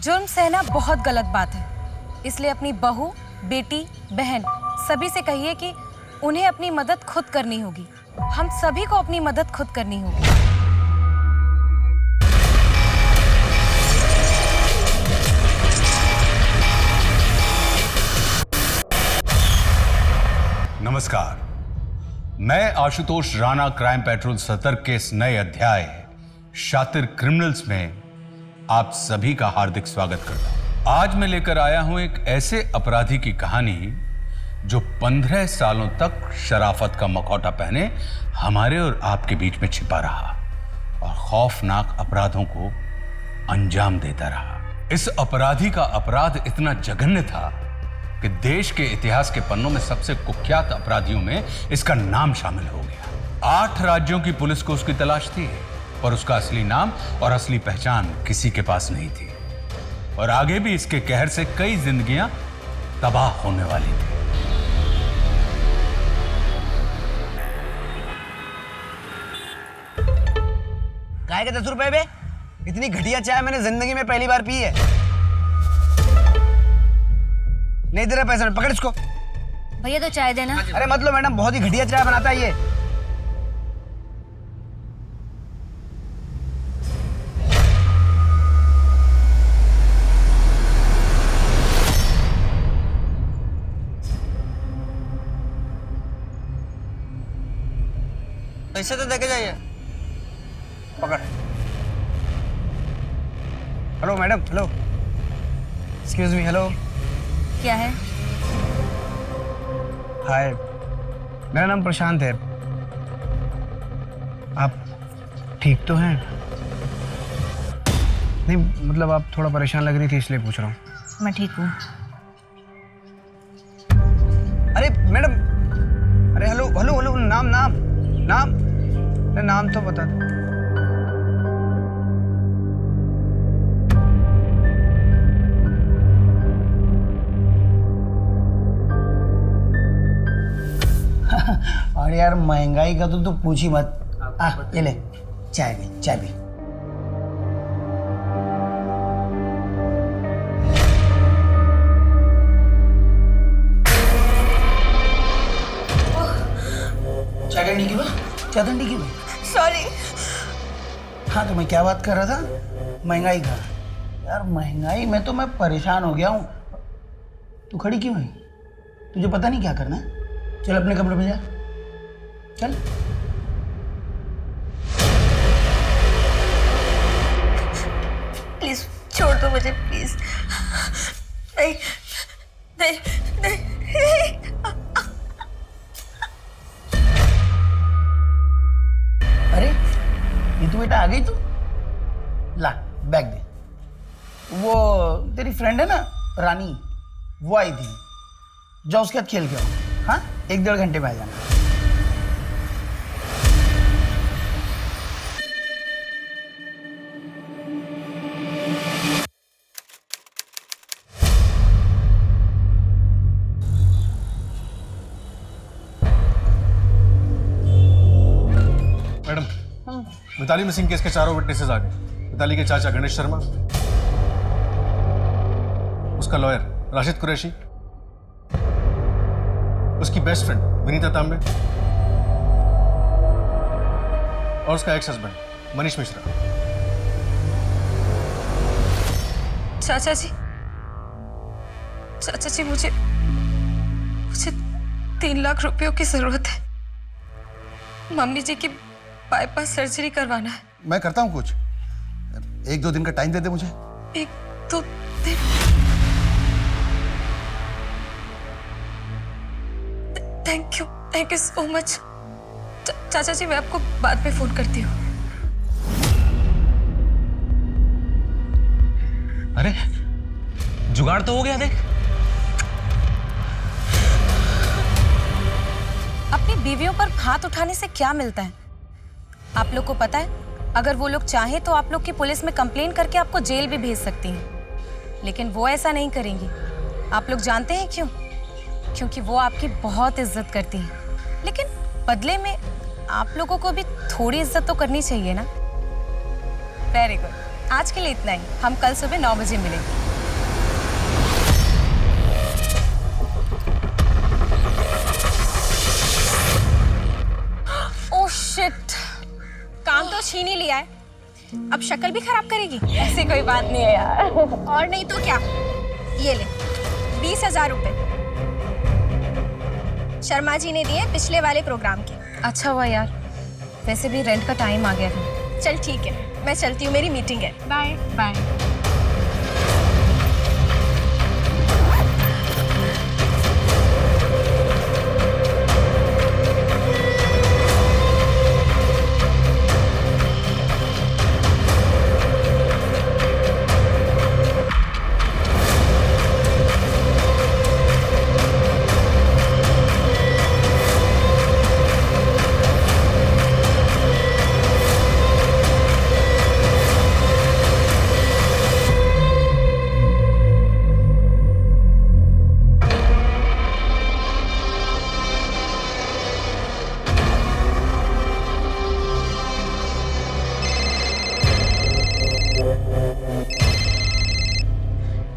जुर्म सहना बहुत गलत बात है, इसलिए अपनी बहू, बेटी, बहन सभी से कहिए कि उन्हें अपनी मदद खुद करनी होगी। हम सभी को अपनी मदद खुद करनी होगी। नमस्कार, मैं आशुतोष राणा क्राइम पेट्रोल सतर्क के इस नए अध्याय शातिर क्रिमिनल्स में आप सभी का हार्दिक स्वागत करता हूं। आज मैं लेकर आया हूं एक ऐसे अपराधी की कहानी जो 15 सालों तक शराफत का मखौटा पहने हमारे और आपके बीच में छिपा रहा और खौफनाक अपराधों को अंजाम देता रहा। इस अपराधी का अपराध इतना जघन्य था कि देश के इतिहास के पन्नों में सबसे कुख्यात अपराधियों में इसका नाम शामिल हो गया। 8 राज्यों की पुलिस को उसकी तलाश थी, पर उसका असली नाम और असली पहचान किसी के पास नहीं थी और आगे भी इसके कहर से कई जिंदगियां तबाह होने वाली थी। काय के 10 रुपए बे? इतनी घटिया चाय मैंने जिंदगी में पहली बार पी है। नहीं दे रहा पैसा, पकड़ इसको। भैया तो चाय देना। अरे मत लो मैडम, बहुत ही घटिया चाय बनाता है ये। पैसे तो देके जाइए। पकड़। Hello madam, hello, excuse me, hello. क्या है? हाय, मेरा नाम प्रशांत है। आप ठीक तो हैं? नहीं मतलब आप थोड़ा परेशान लग रही थी इसलिए पूछ रहा हूँ। मैं ठीक हूँ। अरे मैडम, अरे हेलो हेलो हेलो, नाम नाम नाम, अरे नाम तो बता दो। और यार महंगाई का तो पूछ ही मत। ये ले चाय भी, चाय भी। चाय ठंडी की भाई, चाय ठंडी की भाई। सॉरी। हाँ तो मैं क्या बात कर रहा था, महंगाई का। यार महंगाई में तो मैं परेशान हो गया हूँ। तू खड़ी क्यों है? तुझे पता नहीं क्या करना है? चल अपने कमरे में जा, चल। प्लीज छोड़ दो मुझे, प्लीज। नहीं नहीं नहीं। अरे ये तू बेटा आ गई तू? ला बैग दे। वो तेरी फ्रेंड है ना रानी, वो आई थी, जाओ उसके साथ खेल के आओ। हाँ 1-1.5 घंटे में आ जाना। मैडम, मिताली मिसिंग केस के चारों विटनेसेस आ गए। मिताली के चाचा गणेश शर्मा, उसका लॉयर राशिद कुरैशी, उसकी बेस्ट फ्रेंड विनीता तांबे और उसका एक्स हस्बैंड मनीष मिश्रा। चाचा जी मुझे 3 लाख रुपयों की जरूरत है। मम्मी जी की बाईपास सर्जरी करवाना है। मैं करता हूं कुछ, 1-2 दिन का टाइम दे दे मुझे। 1-2 दिन? Thank you so much. चाचा जी मैं आपको बाद में फोन करती हूँ। अरे जुगाड़ तो हो गया, देख। अपनी बीवियों पर हाथ उठाने से क्या मिलता है? आप लोग को पता है, अगर वो लोग चाहें तो आप लोग की पुलिस में कंप्लेन करके आपको जेल भी भेज सकती हैं, लेकिन वो ऐसा नहीं करेंगी। आप लोग जानते हैं क्यों? क्योंकि वो आपकी बहुत इज्जत करती हैं, लेकिन बदले में आप लोगों को भी थोड़ी इज्जत तो करनी चाहिए ना। वेरी गुड, आज के लिए इतना ही। हम कल सुबह 9 बजे मिलेंगे। ओह शिट, काम तो छीन ही लिया है, अब शक्ल भी खराब करेगी। ऐसी कोई बात नहीं है यार। और नहीं तो क्या, ये ले 20,000 रुपए शर्मा जी ने दिए पिछले वाले प्रोग्राम के। अच्छा हुआ यार, वैसे भी रेंट का टाइम आ गया था। चल ठीक है, मैं चलती हूँ, मेरी मीटिंग है। Bye bye.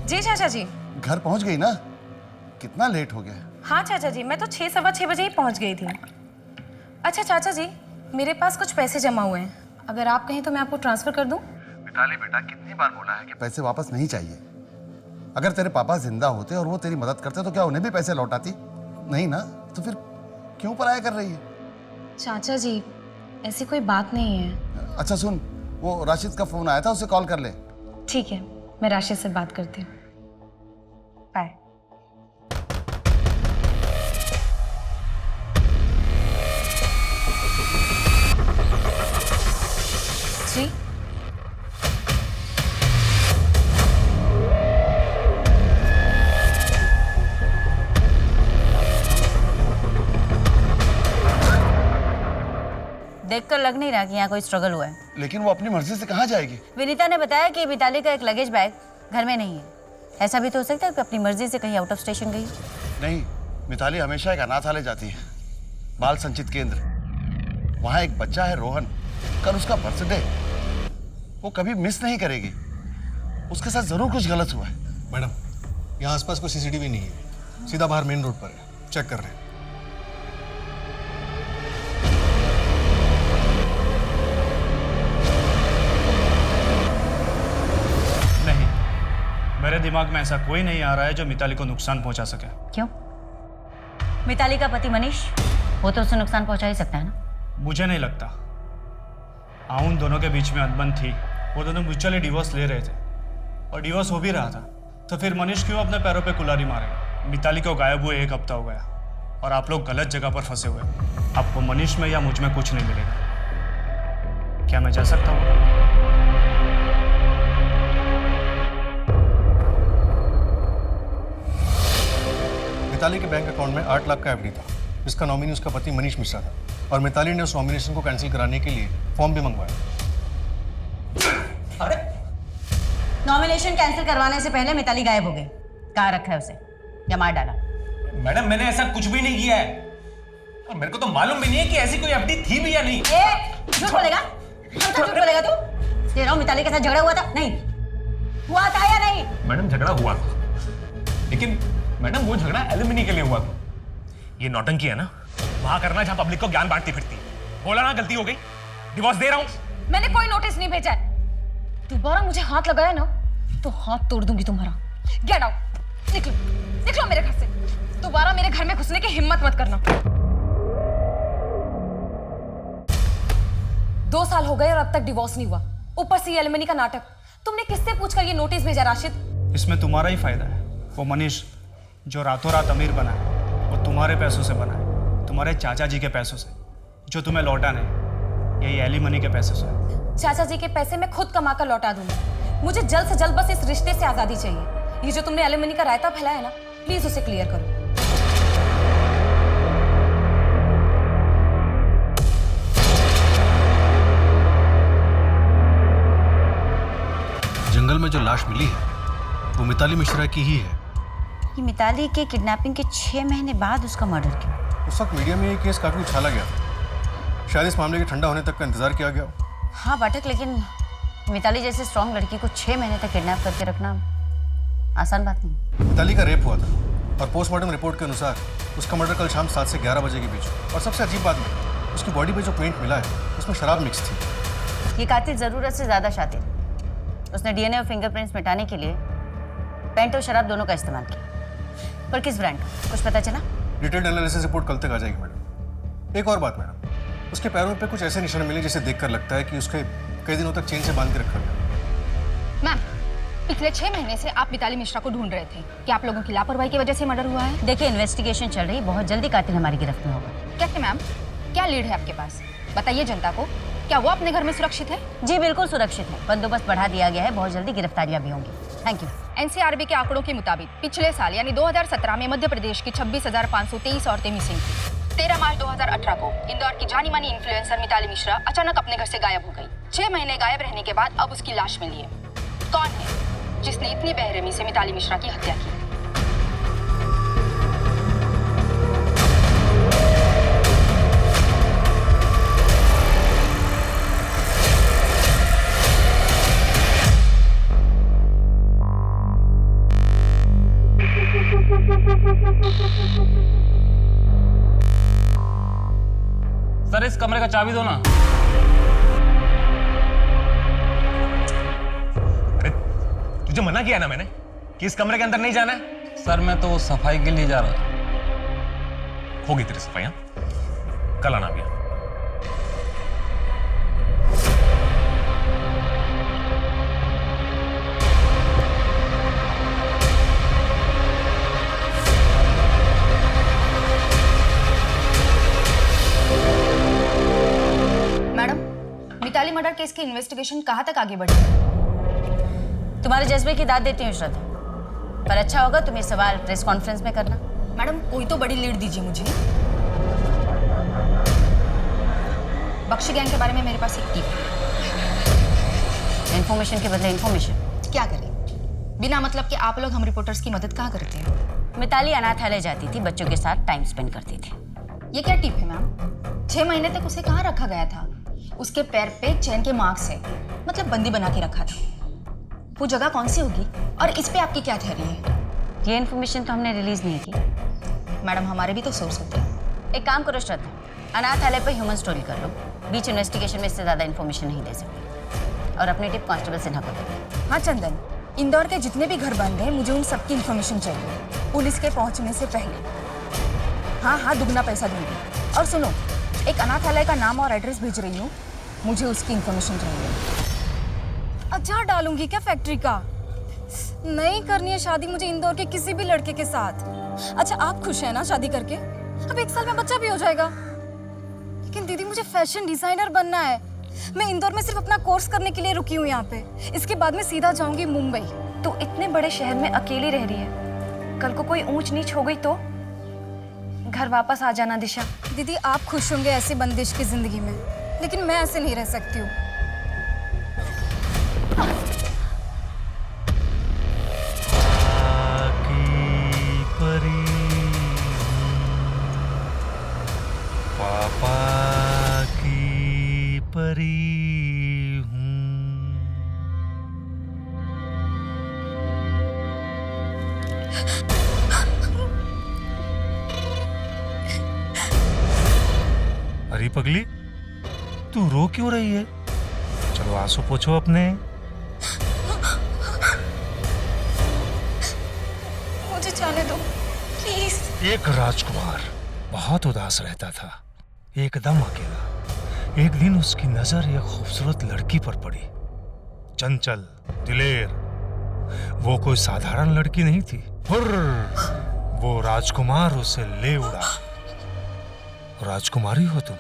जी चाचा जी। घर पहुंच गई ना? कितना लेट हो गया? हाँ चाचा जी, मैं तो 6 सवा 6 बजे ही पहुंच गई थी। अच्छा चाचा जी, मेरे पास कुछ पैसे जमा हुए हैं, अगर आप कहें तो मैं आपको ट्रांसफर कर दूं? मिताली बेटा, कितनी बार बोला है कि पैसे वापस नहीं चाहिए। अगर तेरे पापा जिंदा होते और वो तेरी मदद करते तो क्या उन्हें भी पैसे लौटाती? नहीं ना, तो फिर क्यों पराया कर रही है? चाचा जी, ऐसी कोई बात नहीं है। अच्छा सुन, वो राशिद का फोन आया था, उसे कॉल कर ले। ठीक है, मैं राशिद से बात करती हूँ। बाय। जी देखकर लग नहीं रहा कि यहाँ कोई स्ट्रगल हुआ है। लेकिन वो अपनी मर्जी से कहाँ जाएगी? विनीता ने बताया कि मिताली का एक लगेज बैग घर में नहीं है। ऐसा भी तो हो सकता है कि अपनी मर्जी से कहीं आउट ऑफ स्टेशन गई। नहीं, मिताली हमेशा एक अनाथालय जाती है, बाल संचित केंद्र। वहाँ एक बच्चा है रोहन, कल उसका बर्थडे, वो कभी मिस नहीं करेगी। उसके साथ जरूर कुछ गलत हुआ है। मैडम, यहाँ आसपास कोई सीसीटीवी नहीं है, सीधा बाहर मेन रोड पर है, चेक कर रहे हैं। नहीं, मेरे दिमाग में ऐसा कोई नहीं आ रहा है जो मिताली को नुकसान पहुंचा सके। क्यों? मिताली का पति मनीष, वो तो उसे नुकसान पहुंचा ही सकता है ना। मुझे नहीं लगता। उन दोनों के बीच में अनबन थी, वो दोनों म्यूचुअली डिवोर्स ले रहे थे और डिवोर्स हो भी रहा था, तो फिर मनीष क्यों अपने पैरों पे कुल्हाड़ी मारे? मिताली को गायब हुए 1 हफ्ता हो गया और आप लोग गलत जगह पर फंसे हुए। आपको मनीष में या मुझ में कुछ नहीं मिलेगा। क्या मैं जा सकता हूँ? मिताली के बैंक अकाउंट में 8 लाख का एफडी था, जिसका नॉमिनी उसका पति मनीष मिश्रा था, और मिताली ने उस नॉमिनेशन को कैंसिल कराने के लिए फॉर्म भी मंगवाया। अरे नॉमिनेशन कैंसिल करवाने से पहले मिताली गायब हो गई। कहाँ रखा है उसे या मार डाला? मैडम, मैंने ऐसा कुछ भी नहीं किया है और मेरे को तो मालूम भी नहीं है कि ऐसी कोई एफडी थी भी या नहीं। झूठ बोलेगा? झूठ बोलेगा तू? तेरा और मिताली के साथ झगड़ा हुआ था? नहीं हुआ था या नहीं? मैडम, झगड़ा हुआ था, लेकिन मैडम वो झगड़ा एलिमनी के लिए हुआ था। ये नौटंकी है ना वहां करना जहां पब्लिक को ज्ञान बांटती फिरती है। बोला ना, गलती हो गई, डिवोर्स दे रहा हूं। मैंने कोई नोटिस नहीं भेजा है। दोबारा मुझे हाथ लगाया ना तो हाथ तोड़ दूंगी तुम्हारा। गेट आउट, निकलो निकलो मेरे घर से। दोबारा मेरे घर में घुसने की हिम्मत मत करना। 2 साल हो गए और अब तक डिवोर्स नहीं हुआ, ऊपर से ये एलिमनी का नाटक। तुमने किससे पूछकर ये नोटिस भेजा राशिद? इसमें तुम्हारा ही फायदा है। वो मनीष जो रातों रात अमीर बना है, वो तुम्हारे पैसों से बना है, तुम्हारे चाचा जी के पैसों से, जो तुम्हें लौटा नहीं, यही एलिमनी के पैसों से। चाचा जी के पैसे मैं खुद कमा कर लौटा दूंगी। मुझे जल्द से जल्द बस इस रिश्ते से आजादी चाहिए। ये जो तुमने एलिमनी का रायता फैलाया है ना, प्लीज उसे क्लियर करो। जंगल में जो लाश मिली है वो मिताली मिश्रा की ही है। ये मिताली के किडनैपिंग के 6 महीने बाद उसका मर्डर क्यों? उस वक्त मीडिया में ये केस काफी उछाला गया था, शायद इस मामले के ठंडा होने तक का इंतजार किया गया। हाँ पाठक, लेकिन मिताली जैसे स्ट्रांग लड़की को 6 महीने तक किडनैप करके रखना आसान बात नहीं। मिताली का रेप हुआ था और पोस्टमार्टम रिपोर्ट के अनुसार उसका मर्डर कल शाम 7 से 11 बजे के बीच। और सबसे अजीब बात है, उसकी बॉडी पे जो पेंट मिला है उसमें शराब मिक्स थी। ये कातिल जरूरत से ज्यादा शातिर। उसने डीएनए और फिंगरप्रिंट्स मिटाने के लिए पेंट और शराब दोनों का इस्तेमाल किया। पर किस ब्रांड का कुछ पता चला? डिटेल्ड एनालिसिस रिपोर्ट कल तक आ जाएगी मैडम। एक और बात मैडम, उसके पैरों पे कुछ ऐसे निशान मिले जिसे देखकर लगता है कि उसके कई दिनों तक चेन से बांध के रखा गया। मैम, पिछले 6 महीने से आप मिताली मिश्रा को ढूंढ रहे थे। क्या आप लोगों की लापरवाही की वजह से मर्डर हुआ है? देखिए, इन्वेस्टिगेशन चल रही, बहुत जल्दी कातिल हमारी गिरफ्त में होगा। कैसे मैम? क्या लीड है आपके पास? बताइए जनता को, क्या वो अपने घर में सुरक्षित है? जी बिल्कुल सुरक्षित है। बंदोबस्त बढ़ा दिया गया है, बहुत जल्दी गिरफ्तारियां भी होंगी। Thank you. एनसीआरबी के आंकड़ों के मुताबिक पिछले साल यानी 2017 में मध्य प्रदेश की 26,523 औरतें मिसिंग थी। 13 मार्च 2018 को इंदौर की जानी मानी इन्फ्लुएंसर मिताली मिश्रा अचानक अपने घर से गायब हो गई। 6 महीने गायब रहने के बाद अब उसकी लाश मिली है। कौन है जिसने इतनी बेरहमी से मिताली मिश्रा की हत्या की? सर इस कमरे का चाबी दो ना। अरे तुझे मना किया ना मैंने कि इस कमरे के अंदर नहीं जाना है। सर मैं तो सफाई के लिए जा रहा था। होगी तेरी सफाई, हाँ? कल आना भैया। मिताली मर्डर केस की इन्वेस्टिगेशन कहां तक आगे बढ़ी? तुम्हारे जज्बे की दाद देती हूँ श्रद्धा, पर अच्छा होगा तुम ये सवाल प्रेस कॉन्फ्रेंस में करना। मैडम कोई तो बड़ी लीड दीजिए मुझे। बख्शी गैंग के बारे में मेरे पास एक टिप है। इन्फॉर्मेशन के बदले इन्फॉर्मेशन। क्या करें? बिना मतलब के आप लोग हम रिपोर्टर्स की मदद कहाँ करते हैं? मिताली अनाथालय जाती थी, बच्चों के साथ टाइम स्पेंड करती थी। ये क्या टिप है मैम? 6 महीने तक उसे कहाँ रखा गया था? उसके पैर पे चैन के मार्क्स है, मतलब बंदी बना के रखा था। वो जगह कौन सी होगी? और इस पे आपकी क्या थ्योरी है? ये इन्फॉर्मेशन तो हमने रिलीज नहीं की। मैडम हमारे भी तो सोर्स होते हैं। एक काम करो श्रद्धा, अनाथालय पर ह्यूमन स्टोरी कर लो। बीच इन्वेस्टिगेशन में इससे ज्यादा इन्फॉर्मेशन नहीं दे सकती। और अपनी टिप कांस्टेबल सिन्हा को दो। हाँ चंदन, इंदौर के जितने भी घर बंद हैं मुझे उन सबकी इन्फॉर्मेशन चाहिए, पुलिस के पहुंचने से पहले। हाँ दुगना पैसा दूंगी। और सुनो, एक अनाथालय का नाम और एड्रेस भेज रही हूँ, मुझे उसकी इन्फॉर्मेशन चाहिए। अचार डालूंगी क्या फैक्ट्री का? नहीं करनी है शादी मुझे इंदौर के किसी भी लड़के के साथ। अच्छा आप खुश हैं ना शादी करके? अब 1 साल में बच्चा भी हो जाएगा। लेकिन दीदी मुझे फैशन डिजाइनर बनना है। मैं इंदौर में सिर्फ अपना कोर्स करने के लिए रुकी हूँ यहाँ पे। इसके बाद मैं सीधा जाऊंगी मुंबई। तो इतने बड़े शहर में अकेली रह रही है, कल को कोई ऊंच नीच हो गई तो? घर वापस आ जाना दिशा। दीदी आप खुश होंगे ऐसी बंदिश की जिंदगी में, लेकिन मैं ऐसे नहीं रह सकती हूँ। पापा की परी हूँ। अरे पगली, तू रो क्यों रही है? चलो आंसू पोछो अपने। मुझे जाने दो प्लीज। एक राजकुमार बहुत उदास रहता था, एकदम अकेला। एक दिन उसकी नजर एक खूबसूरत लड़की पर पड़ी, चंचल, दिलेर। वो कोई साधारण लड़की नहीं थी। हुर्र, वो राजकुमार उसे ले उड़ा। राजकुमारी हो तुम,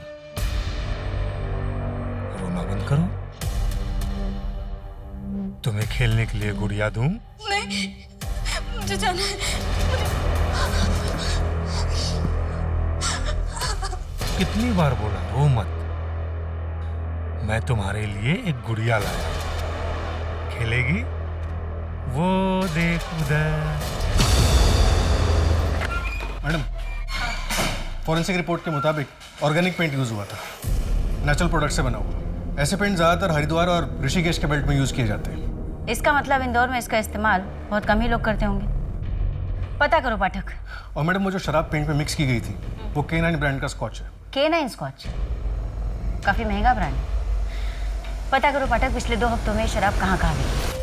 रोना बंद करो। तुम्हें खेलने के लिए गुड़िया दूं? नहीं, मुझे जाना है। कितनी बार बोला रो मत। मैं तुम्हारे लिए एक गुड़िया लाया, खेलेगी? वो देख उधर। मैडम, फॉरेंसिक रिपोर्ट के मुताबिक ऑर्गेनिक पेंट यूज हुआ था, नेचुरल प्रोडक्ट से बना हुआ। ऐसे पेंट ज़्यादातर हरिद्वार और ऋषिकेश के बेल्ट में यूज़ किए जाते हैं। इसका मतलब इंदौर में इसका इस्तेमाल बहुत कम ही लोग करते होंगे। पता करो पाठक। और मैडम वो जो शराब पेंट में मिक्स की गई थी वो K9 ब्रांड का स्कॉच है। K9 स्कॉच काफ़ी महंगा ब्रांड है। पता करो पाठक, पिछले 2 हफ्तों में शराब कहाँ कहाँ गई।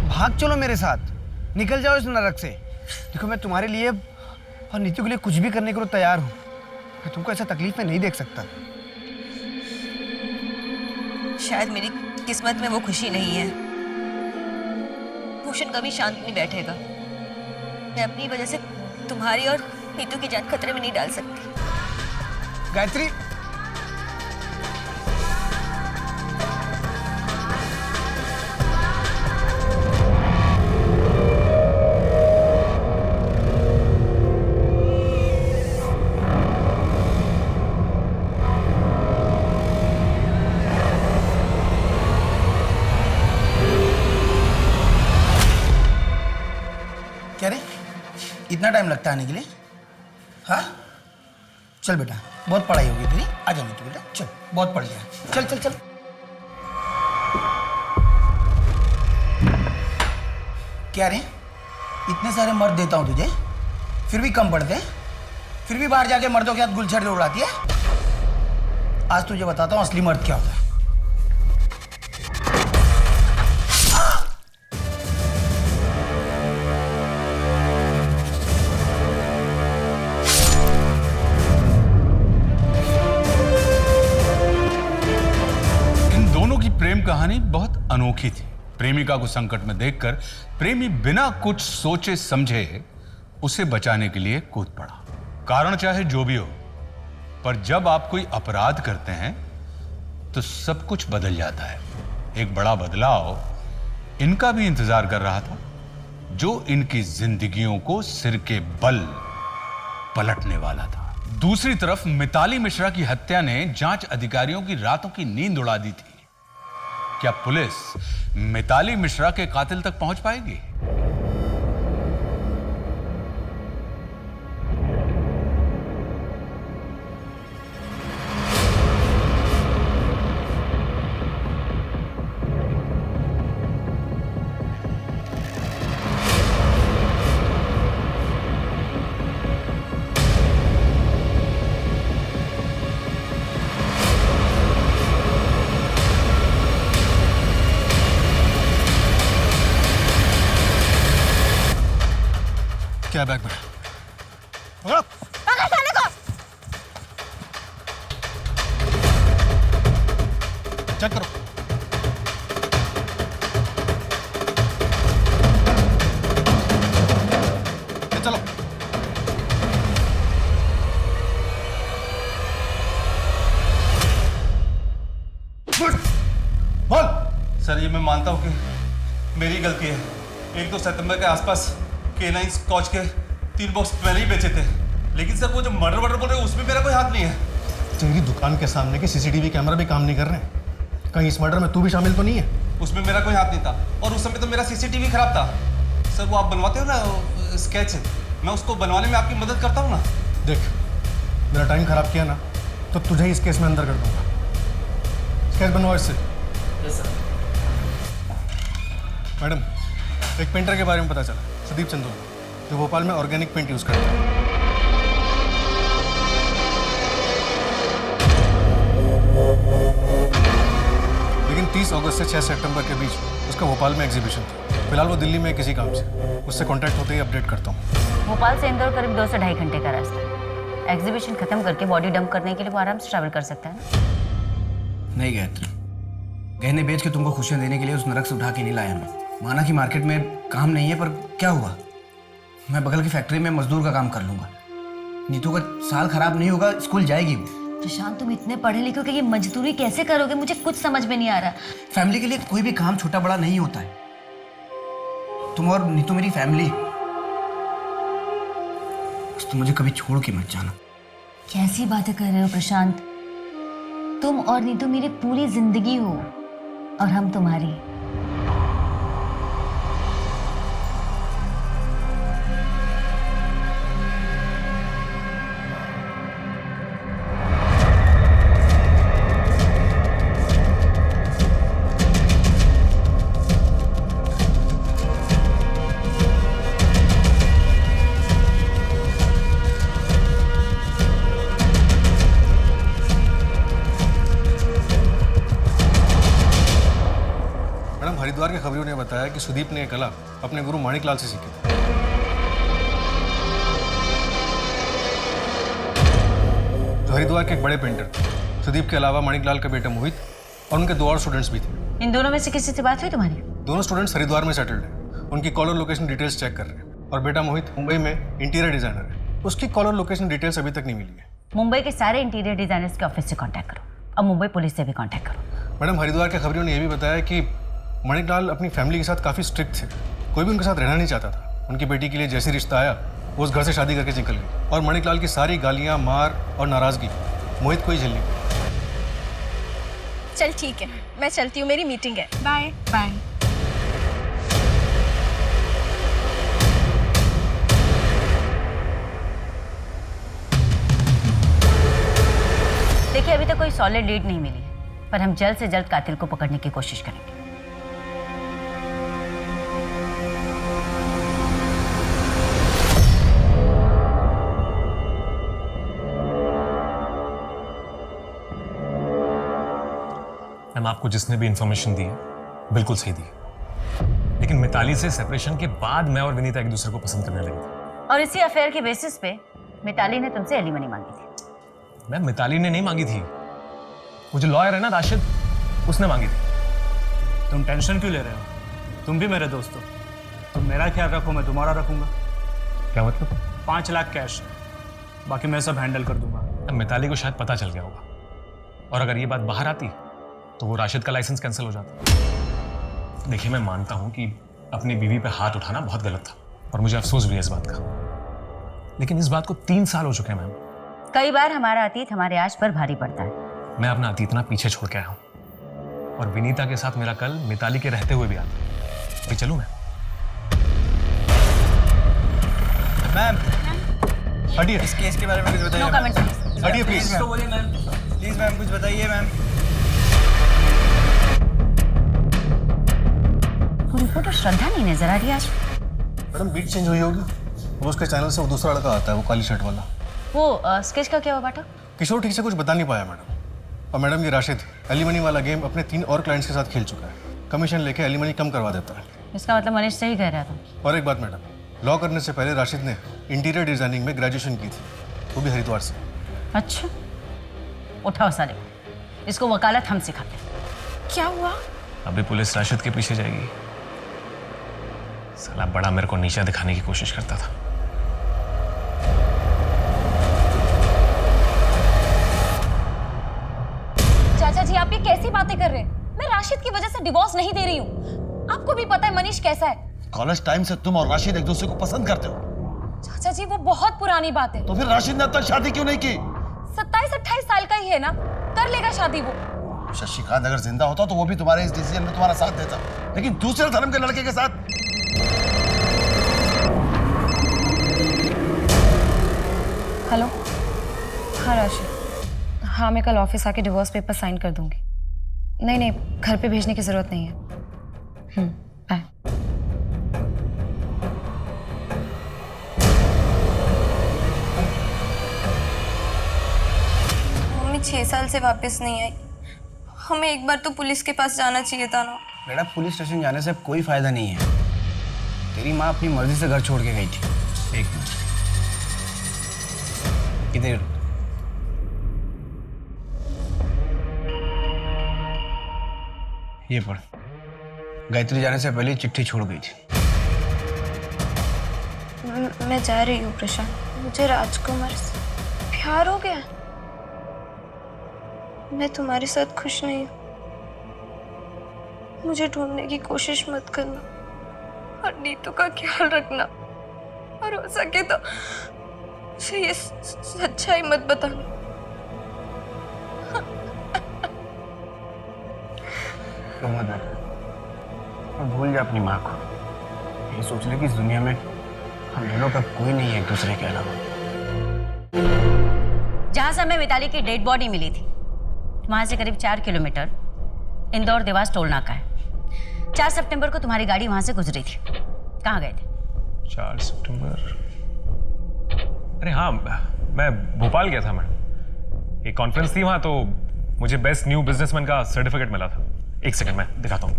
भाग चलो मेरे साथ, निकल जाओ इस नरक से। देखो मैं तुम्हारे लिए और नीतू के लिए कुछ भी करने को तैयार हूँ। मैं तुमको ऐसा तकलीफ में नहीं देख सकता। शायद मेरी किस्मत में वो खुशी नहीं है। भूषण कभी शांत नहीं बैठेगा। मैं अपनी वजह से तुम्हारी और नीतू की जान खतरे में नहीं डाल सकती। गायत्री, क्या रे, इतना टाइम लगता है आने के लिए? हाँ चल बेटा, बहुत पढ़ाई होगी तेरी, आ जाने तू बेटा, चल बहुत पढ़ लिया, चल चल चल। क्या रे, इतने सारे मर्द देता हूँ तुझे, फिर भी कम पड़ते हैं? फिर भी बाहर जाके मर्दों के हाथ गुलछड़ उड़ाती है। आज तुझे बताता हूँ असली मर्द क्या होता है। प्रेम कहानी बहुत अनोखी थी। प्रेमिका को संकट में देखकर प्रेमी बिना कुछ सोचे समझे उसे बचाने के लिए कूद पड़ा। कारण चाहे जो भी हो, पर जब आप कोई अपराध करते हैं तो सब कुछ बदल जाता है। एक बड़ा बदलाव इनका भी इंतजार कर रहा था, जो इनकी जिंदगियों को सिर के बल पलटने वाला था। दूसरी तरफ मिताली मिश्रा की हत्या ने जांच अधिकारियों की रातों की नींद उड़ा दी थी। क्या पुलिस मिताली मिश्रा के कातिल तक पहुंच पाएगी? क्या बैग में? पकड़ो को। चेक करो। ये चलो। बोल। सर ये मैं मानता हूँ कि मेरी गलती है। 1-2 सितंबर के आसपास K9 स्कॉच के 3 बॉक्स पहले ही बेचे थे, लेकिन सर वो जो मर्डर बोल रहे हो उसमें मेरा कोई हाथ नहीं है। तेरी दुकान के सामने के CCTV कैमरा भी काम नहीं कर रहे। कहीं इस मर्डर में तू भी शामिल तो नहीं है? उसमें मेरा कोई हाथ नहीं था, और उस समय तो मेरा CCTV खराब था। सर वो आप बनवाते हो ना स्केच, मैं उसको बनवाने में आपकी मदद करता हूँ ना। देख मेरा टाइम खराब किया ना तो तुझे ही इस केस में अंदर कर दूंगा। स्केच बनवाओ इससे। Yes sir. मैडम, एक पेंटर के बारे में पता चला, सुदीप चंदू, जो भोपाल में ऑर्गेनिक पेंट यूज करता है। लेकिन 30 अगस्त से 6 सितंबर के बीच उसका भोपाल में एग्जीबिशन था। फिलहाल वो दिल्ली में किसी काम से, उससे कांटेक्ट होते ही अपडेट करता हूँ। भोपाल से इंदौर करीब 2 से ढाई घंटे का रास्ता है। एग्जीबिशन खत्म करके बॉडी डंप करने के लिए वो आराम से ट्रैवल कर सकता है ना? नहीं गायत्री, गहने बेच के तुमको खुशियां देने के लिए उस नरक से उठा के नहीं लाया मैं। माना कि मार्केट में काम नहीं है, पर क्या हुआ, मैं बगल की फैक्ट्री में मजदूर का काम कर लूंगा। नीतू का साल खराब नहीं होगा, स्कूल जाएगी वो। प्रशांत, तुम इतने पढ़े लिखे हो कि ये मजदूरी कैसे करोगे? मुझे कुछ समझ में नहीं आ रहा। फैमिली के लिए कोई भी काम छोटा बड़ा नहीं होता है। तुम और नीतू मेरी फैमिली, बस तुम मुझे कभी छोड़ के मत जाना। कैसी बातें कर रहे हो प्रशांत? तुम और नीतू मेरी पूरी जिंदगी हो और हम तुम्हारी। मैडम, हरिद्वार के खबरियों ने बताया कि सुदीप ने ये कला अपने गुरु माणिकलाल से सीखी थी। जो हरिद्वार के एक बड़े पेंटर थे। सुदीप के अलावा माणिकलाल का बेटा मोहित और उनके 2 और स्टूडेंट्स भी थे। इन दोनों में से किसी से बात हुई तुम्हारी? दोनों स्टूडेंट्स हरिद्वार में सेटल्ड हैं। उनकी कॉलर लोकेशन डिटेल्स चेक कर रहे हैं। और बेटा मोहित मुंबई में इंटीरियर डिजाइनर है। उसकी कॉलर लोकेशन डिटेल्स अभी तक नहीं मिली है। मुंबई के सारे इंटीरियर डिजाइनर्स के ऑफिस से कांटेक्ट करो और मुंबई पुलिस से भी कांटेक्ट करो। मैडम, हरिद्वार के खबरियों ने यह भी बताया कि माणिकलाल अपनी फैमिली के साथ काफ़ी स्ट्रिक्ट थे। कोई भी उनके साथ रहना नहीं चाहता था। उनकी बेटी के लिए जैसे रिश्ता आया वो उस घर से शादी करके निकल गई। और माणिकलाल की सारी गालियाँ, मार और नाराज़गी मोहित को ही झेलनी पड़ी। चल ठीक है, मैं चलती हूँ, मेरी मीटिंग है। Bye bye. देखिए, अभी तक कोई सॉलिड लीड नहीं मिली है, पर हम जल्द से जल्द कातिल को पकड़ने की कोशिश करेंगे। मैम, आपको जिसने भी इंफॉर्मेशन दी है बिल्कुल सही दी है, लेकिन मिताली से सेपरेशन के बाद मैं और विनीता एक दूसरे को पसंद करने लगे थे। और इसी अफेयर के बेसिस पे मिताली ने तुमसे एलिमनी मांगी थी। मैम, मिताली ने नहीं मांगी थी, वो जो लॉयर है ना राशिद, उसने मांगी थी। तुम टेंशन क्यों ले रहे हो? तुम भी मेरे दोस्त हो। तुम मेरा ख्याल रखो, मैं तुम्हारा रखूंगा। क्या मतलब? 5 लाख कैश, बाकी मैं सब हैंडल कर दूंगा। मिताली को शायद पता चल गया होगा, और अगर ये बात बाहर आती तो वो राशिद का लाइसेंस कैंसिल हो जाता। देखिए, मैं मानता हूं कि अपनी बीवी पे हाथ उठाना बहुत गलत था और मुझे अफसोस भी है इस बात का, लेकिन इस बात को 3 साल हो चुके हैं मैम। कई बार हमारा अतीत हमारे आज पर भारी पड़ता है। मैं अपना अतीत ना पीछे छोड़ के आया हूं, और विनीता के साथ मेरा कल मिताली के रहते हुए भी आता। अभी चलूं मैं? मैम, हटिए। इस केस के बारे में कुछ बताइए। No comment please. हटिए प्लीज। प्लीज मैम, कुछ बताइए मैम। वो रिपोर्टर श्रद्धा नहीं नजर आ रही आज। मैडम, बीट चेंज हुई होगी। वो उसके चैनल से वो दूसरा लड़का आता है, वो काली शर्ट वाला। वो स्केच का क्या हुआ बेटा? किशोर ठीक से कुछ बता नहीं पाया मैडम। और मैडम, ये राशिद एलिमनी वाला गेम अपने 3 और क्लाइंट्स के साथ खेल चुका है। कमीशन लेके एलिमनी कम करवा देता है। इसका मतलब मनीष सही कह रहा था। और एक बात मैडम, लॉ करने से पहले राशिद ने इंटीरियर डिजाइनिंग में ग्रेजुएशन की थी, वो भी हरिद्वार से। अच्छा, उठाओ साले को, इसको वकालत हम सिखाते हैं। क्या हुआ? अभी पुलिस राशिद के पीछे जाएगी। साला बड़ा मेरे को नीचा दिखाने की कोशिश करता था। चाचा जी, आप ये कैसी बातें कर रहे हैं? मैं राशिद की वजह से डिवोर्स नहीं दे रही हूँ। आपको भी पता है मनीष कैसा है। कॉलेज टाइम से तुम और राशिद एक दूसरे को पसंद करते हो। चाचा जी, वो बहुत पुरानी बात है। तो फिर राशिद ने अब तक शादी क्यों नहीं की? 27-28 साल का ही है ना, कर लेगा शादी वो। शशिकांत अगर जिंदा होता तो वो भी तुम्हारे इस डिसीजन में तुम्हारा साथ देता, लेकिन दूसरे धर्म के लड़के के साथ। हेलो। हाँ राशिद, हाँ मैं कल ऑफिस आके डिवोर्स पेपर साइन कर दूंगी। नहीं नहीं, घर पे भेजने की जरूरत नहीं है। बाय। मम्मी 6 साल से वापस नहीं आई। हमें एक बार तो पुलिस के पास जाना चाहिए था ना। बेटा, पुलिस स्टेशन जाने से अब कोई फायदा नहीं है। तेरी माँ अपनी मर्जी से घर छोड़ के गई थी। एक मिनट, इधर ये पढ़। गायत्री जाने से पहले चिट्ठी छोड़ गई थी। मैं जा रही हूँ प्रशांत, मुझे राजकुमार से प्यार हो गया। मैं तुम्हारे साथ खुश नहीं हूँ। मुझे ढूंढने की कोशिश मत करना और नीतू का ख्याल रखना, और हो सके तो उसे ये सच्चाई मत बताना। तो मत बता और भूल जा अपनी माँ को। ये सोच ले कि इस दुनिया में हम दोनों का कोई नहीं है एक दूसरे के अलावा। जहां से हमें मिताली की डेड बॉडी मिली थी वहां से करीब 4 किलोमीटर इंदौर देवास टोल नाका है। 4 सितंबर को तुम्हारी गाड़ी वहां से गुजरी थी। कहाँ गए थे? 4 सितंबर? अरे हाँ, मैं भोपाल गया था मैडम। एक कॉन्फ्रेंस थी वहाँ, तो मुझे बेस्ट न्यू बिजनेसमैन का सर्टिफिकेट मिला था। एक सेकंड मैं दिखाता हूँ।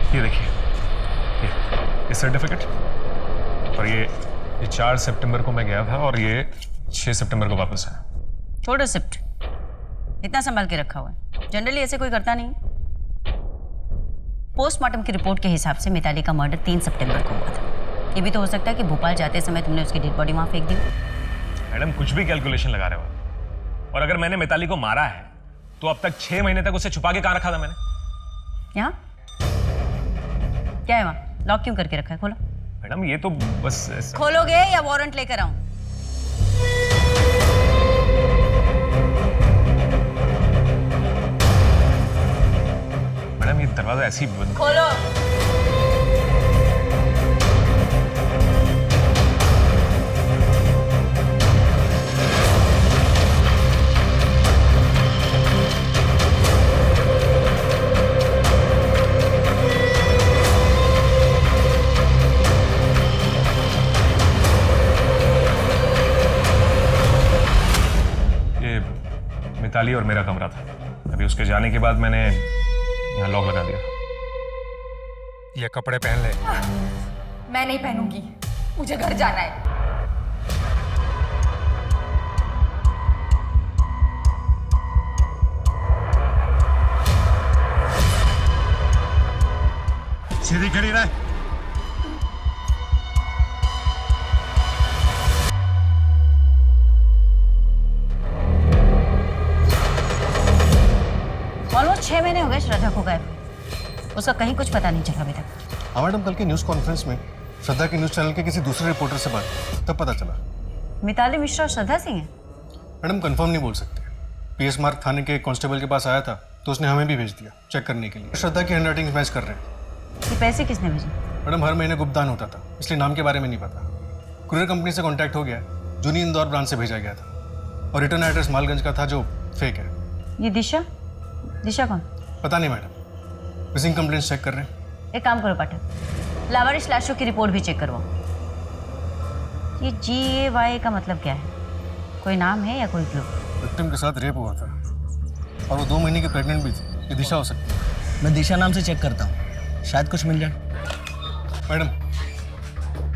ये देखिए, ये सर्टिफिकेट, और ये 4 सितंबर को मैं गया था और ये 6 सितंबर को वापस आया। छोड़ो शिफ्ट, इतना संभाल के रखा हुआ है। जनरली ऐसे कोई करता नहीं। पोस्टमार्टम की रिपोर्ट के हिसाब से मिताली का मर्डर 3 सितंबर को हुआ था। ये भी तो हो सकता है कि भोपाल जाते समय तुमने उसकी डेड बॉडी वहां फेंक दी। मैडम कुछ भी कैलकुलेशन लगा रहे हो, और अगर मैंने मिताली को मारा है तो अब तक 6 महीने तक उसे छुपा के कहाँ रखा था मैंने? यहाँ क्या है? वहां लॉक क्यों करके रखा है? खोलो। मैडम ये तो बस खोलोगे या वारंट लेकर आऊं? मैडम ये दरवाजा ऐसे ही बंद। खोलो। मिताली और मेरा कमरा था। अभी उसके जाने के बाद मैंने यहाँ लॉक लगा दिया। ये कपड़े पहन ले। मैं नहीं पहनूंगी, मुझे घर जाना है। सीधी खड़ी रह। ऑलमोस्ट 6 महीने हो गए श्रद्धा को गायब। उसका कहीं कुछ पता नहीं चला अभी तक। हाँ मैडम, कल के न्यूज़ कॉन्फ्रेंस में श्रद्धा के न्यूज़ चैनल के किसी दूसरे रिपोर्टर से बात की, तब पता चला। मिताली मिश्रा और श्रद्धा सिंह है? मैडम कंफर्म नहीं बोल सकते। पीएस मार्ग थाने के कांस्टेबल के पास आया था तो उसने हमें भी भेज दिया चेक करने के लिए। श्रद्धा की हैंडराइटिंग मैच कर रहे हैं। ये पैसे किसने भेजे? मैडम हर महीने गुप्तदान होता था, इसलिए नाम के बारे में नहीं पता। कुरियर कंपनी से कॉन्टैक्ट हो गया, जूनी इंदौर ब्रांच से भेजा गया था, और रिटर्न एड्रेस मालगंज का था जो फेक है। ये दिशा? दिशा कौन? पता नहीं मैडम, मिसिंग कंप्लेंट्स चेक कर रहे हैं। एक काम करो पाठक, लावारिश लाशों की रिपोर्ट भी चेक करवाओ। ये GAY का मतलब क्या है? कोई नाम है या कोई क्लू? विक्टिम के साथ रेप हुआ था और वो 2 महीने की प्रेग्नेंट भी थी। ये दिशा हो सकती है। मैं दिशा नाम से चेक करता हूँ, शायद कुछ मिल जाए। मैडम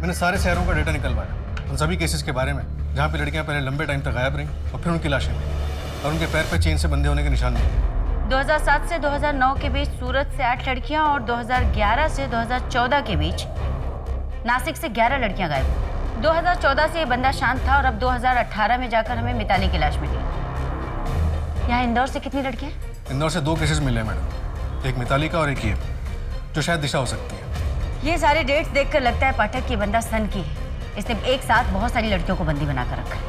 मैंने सारे शहरों का डेटा निकलवाया उन सभी केसेस के बारे में जहाँ पे लड़कियाँ पहले लंबे टाइम तक गायब रहीं और फिर उनकी लाशें मिली और उनके पैर पे चेन से बंधे होने के निशान मिले। 2007 से 2009 के बीच सूरत से 8 लड़कियां और 2011 से 2014 के बीच नासिक से 11 लड़कियां गायब। 2014 से ये बंदा शांत था और अब 2018 में जाकर हमें मिताली की लाश मिली। यहाँ इंदौर से कितनी लड़कियां? इंदौर से 2 केसेस मिले हैं मैडम, एक मिताली का और एक ये जो शायद दिशा हो सकती है। ये सारे डेट्स देखकर लगता है पाठक कि बंदा सन की है। इसने एक साथ बहुत सारी लड़कियों को बंदी बनाकर रखा है।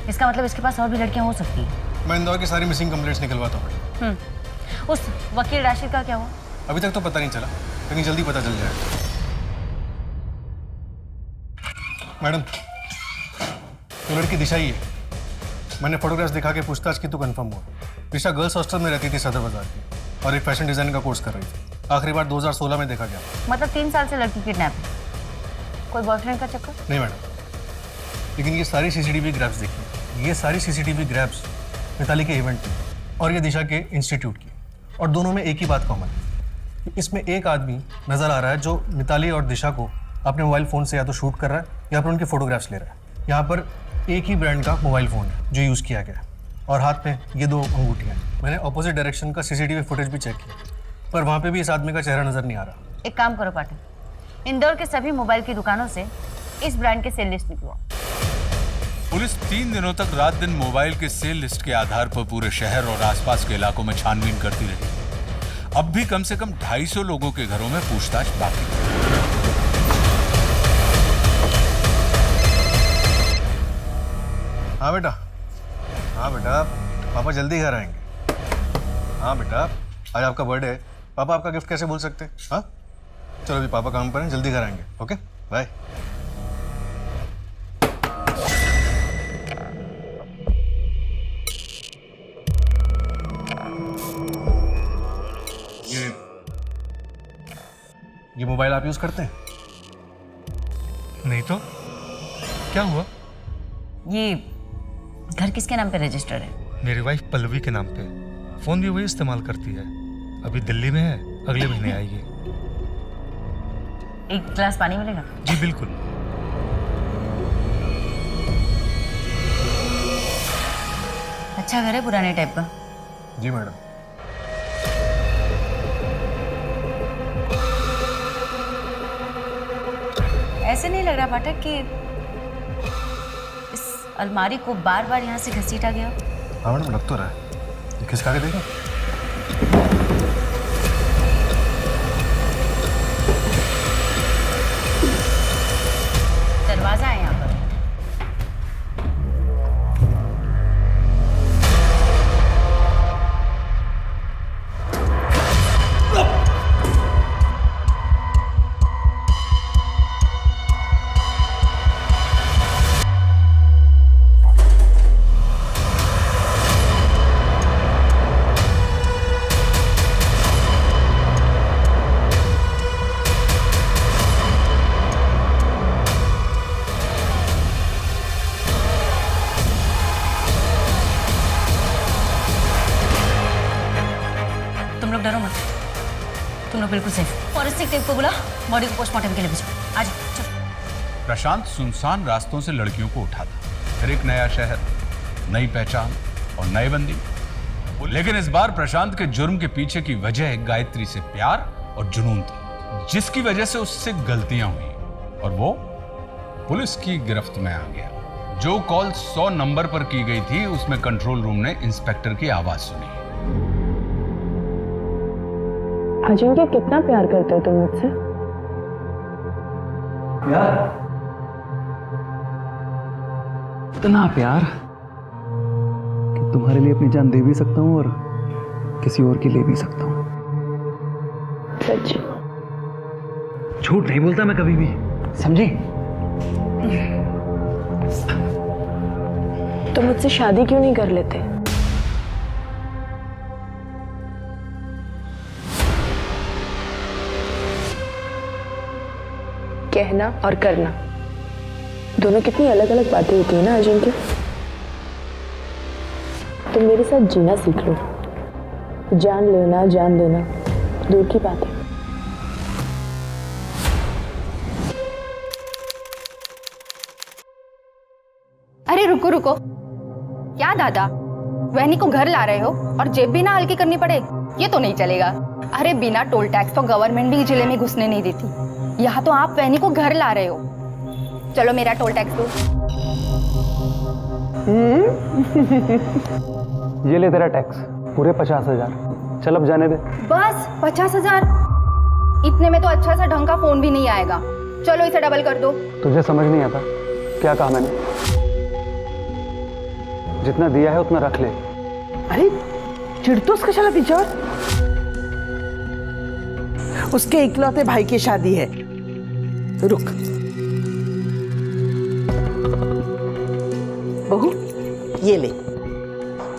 इसका मतलब इसके पास और भी लड़कियां हो सकती हैं। मैं इंदौर की सारी मिसिंग कंप्लेंट्स निकलवाता हूँ। उस वकील राशिद का क्या हुआ? अभी तक तो पता नहीं चला, लेकिन जल्दी पता चल जाएगा। मैडम तो लड़की दिशा ही है। मैंने फोटोग्राफ्स दिखा के पूछताछ की तो कंफर्म हुआ। दिशा गर्ल्स हॉस्टल में रहती थी सदर बाजार की और एक फैशन डिजाइन का कोर्स कर रही थी। आखिरी बार 2016 में देखा गया। मतलब 3 साल से लड़की किडनैप है। कोई बॉयफ्रेंड का चक्कर? नहीं मैडम, लेकिन ये सारी CCTV ग्रैप्स देखिए। ये सारी CCTV ग्रैप्स मिताली के इवेंट की और ये दिशा के इंस्टीट्यूट की, और दोनों में एक ही बात कॉमन है। इसमें एक आदमी नजर आ रहा है जो मिताली और दिशा को अपने मोबाइल फ़ोन से या तो शूट कर रहा है या फिर उनके फोटोग्राफ्स ले रहा है। यहाँ पर एक ही ब्रांड का मोबाइल फ़ोन है जो यूज़ किया गया, और हाथ पे ये 2 अंगूठियाँ हैं। मैंने ऑपोजिट डायरेक्शन का सीसीटीवी फुटेज भी चेक किया, पर वहाँ पे भी इस आदमी का चेहरा नज़र नहीं आ रहा। एक काम करो पाठक, इंदौर के सभी मोबाइल की दुकानों से इस ब्रांड के सेल लिस्ट निकलवाओ। पुलिस 3 दिनों तक रात दिन मोबाइल के सेल लिस्ट के आधार पर पूरे शहर और आसपास के इलाकों में छानबीन करती रही। अब भी कम से कम 250 लोगों के घरों में पूछताछ बाकी है। हाँ बेटा, हाँ बेटा, पापा जल्दी घर आएंगे। हाँ बेटा, आज आपका बर्थडे है, पापा आपका गिफ्ट कैसे भूल सकते हैं? हाँ चलो अभी पापा काम पर हैं, जल्दी घर आएंगे। Okay bye. ये मोबाइल आप यूज करते हैं? नहीं तो क्या हुआ? ये घर किसके नाम पे रजिस्टर है? मेरी वाइफ पल्लवी के नाम पे। फोन भी वही इस्तेमाल करती है। अभी दिल्ली में है, अगले महीने आएगी। एक गिलास पानी मिलेगा? जी बिल्कुल। अच्छा घर है, पुराने टाइप का। जी मैडम। ऐसे नहीं लग रहा पाठक कि इस अलमारी को बार बार यहाँ से घसीटा गया? हाँ मैडम, लग तो रहा है। खिसका के देखो। दरवाजा है यहाँ पर। तुम लोग डरो मत, तुम लोग बिल्कुल सेफ। फॉरेंसिक टीम को बुला, बॉडी को पोस्टमार्टम के लिए भेजो। आज चलो। प्रशांत सुनसान रास्तों से लड़कियों को उठाता, फिर एक नया शहर, नई पहचान और नए बंदी। लेकिन इस बार प्रशांत के जुर्म के पीछे की वजह गायत्री से प्यार और जुनून थी, जिसकी वजह से उससे गलतियां हुई और वो पुलिस की गिरफ्त में आ गया। जो कॉल 100 नंबर पर की गई थी, उसमें कंट्रोल रूम ने इंस्पेक्टर की आवाज सुनी। अजिंक्य, कितना प्यार करते हो तुम मुझसे? प्यार? इतना प्यार कि तुम्हारे लिए अपनी जान दे भी सकता हूँ और किसी और के ले भी सकता हूँ। सच? झूठ नहीं बोलता मैं कभी भी, समझी? तुम मुझसे शादी क्यों नहीं कर लेते? कहना और करना दोनों कितनी अलग अलग बातें होती है ना अजिंक्य। तुम मेरे साथ जीना सीख लो। जान लेना जान देना दूर की बात है। अरे रुको रुको, क्या दादा, वहनी को घर ला रहे हो और जेब भी ना हल्की करनी पड़े? ये तो नहीं चलेगा। अरे बिना टोल टैक्स तो गवर्नमेंट भी जिले में घुसने नहीं देती। यहाँ तो आप वहनी को घर ला रहे हो। चलो मेरा टोल टैक्स दो। ये ले तेरा टैक्स, पूरे 50,000। चल अब जाने दे। बस 50,000? इतने में तो अच्छा सा ढंग का फोन भी नहीं आएगा। चलो इसे डबल कर दो। तुझे समझ नहीं आता क्या कहा मैंने? जितना दिया है उतना रख ले। अरे चिढ़ तो उसका चला पीछे। उसके इकलौते भाई की शादी है। रुक बहू, ये ले,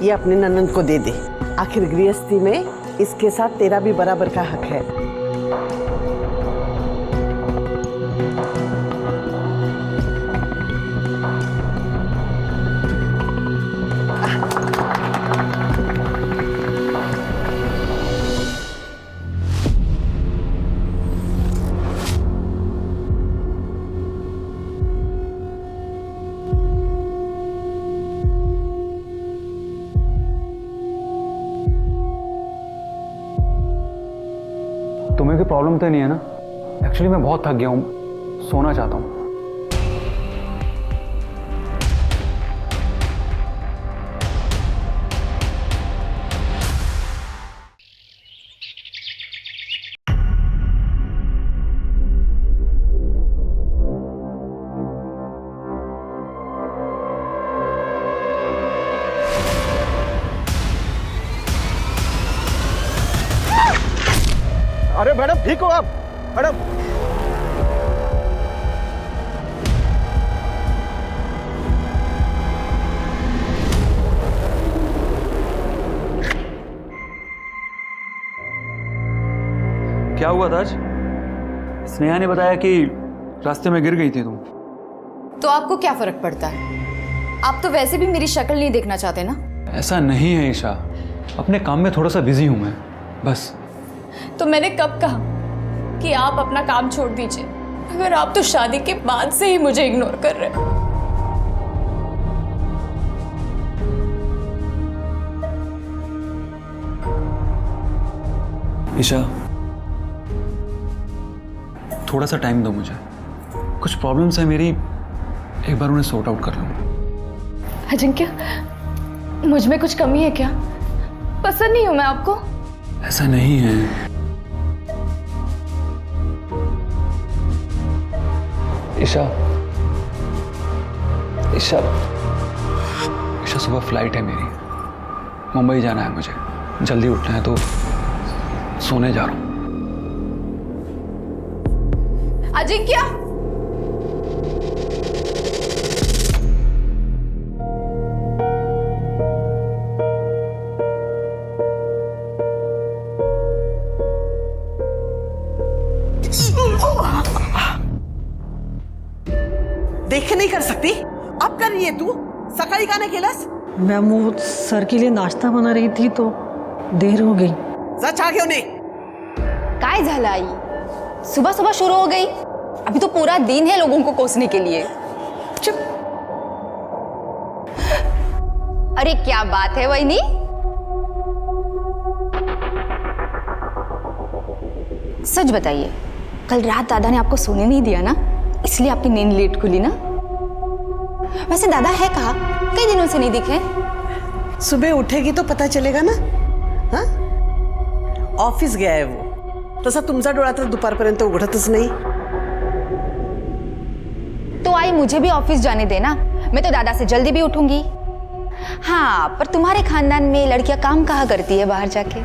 ये अपने ननंद को दे दे। आखिर गृहस्थी में इसके साथ तेरा भी बराबर का हक है। तुम्हें कोई प्रॉब्लम तो नहीं है ना? एक्चुअली मैं बहुत थक गया हूँ, सोना चाहता हूँ। अरे मैडम ठीक हो आप? मैडम क्या हुआ ताज? स्नेहा ने बताया कि रास्ते में गिर गई थी तुम। तो आपको क्या फर्क पड़ता है? आप तो वैसे भी मेरी शक्ल नहीं देखना चाहते ना। ऐसा नहीं है ईशा, अपने काम में थोड़ा सा बिजी हूं मैं, बस। तो मैंने कब कहा कि आप अपना काम छोड़ दीजिए? अगर आप तो शादी के बाद से ही मुझे इग्नोर कर रहे हो। ईशा, थोड़ा सा टाइम दो मुझे, कुछ प्रॉब्लम्स है मेरी, एक बार उन्हें सॉर्ट आउट कर लूं। अजिंक्य, मुझ में कुछ कमी है क्या? पसंद नहीं हूं मैं आपको? ऐसा नहीं है। ईशा, ईशा, ईशा, सुबह फ्लाइट है मेरी, मुंबई जाना है मुझे, जल्दी उठना है, तो सोने जा रहा हूं। अजिंक्य, देख नहीं कर सकती? अब कर रही है तू? सकाळी का नाही केलंस? मैम वो सर के लिए नाश्ता बना रही थी तो देर हो गई। जा चहा घेऊन ये। काय झालं आई? सुबह सुबह शुरू हो गई? अभी तो पूरा दिन है लोगों को कोसने के लिए। चुप। अरे क्या बात है वहीनी? सच बताइए, कल रात दादा ने आपको सोने नहीं दिया ना, इसलिए आपकी नींद लेट खुली ना? वैसे दादा है कहाँ? कई दिनों से नहीं दिखे। सुबह उठेगी तो पता चलेगा ना। हाँ, ऑफिस गया है वो, तसा तुमचा डोळा तर दुपारपर्यंत उघडतच नाही। तो आई मुझे भी ऑफिस जाने देना, मैं तो दादा से जल्दी भी उठूंगी। हाँ, पर तुम्हारे खानदान में लड़कियां काम कहाँ करती है बाहर जाके?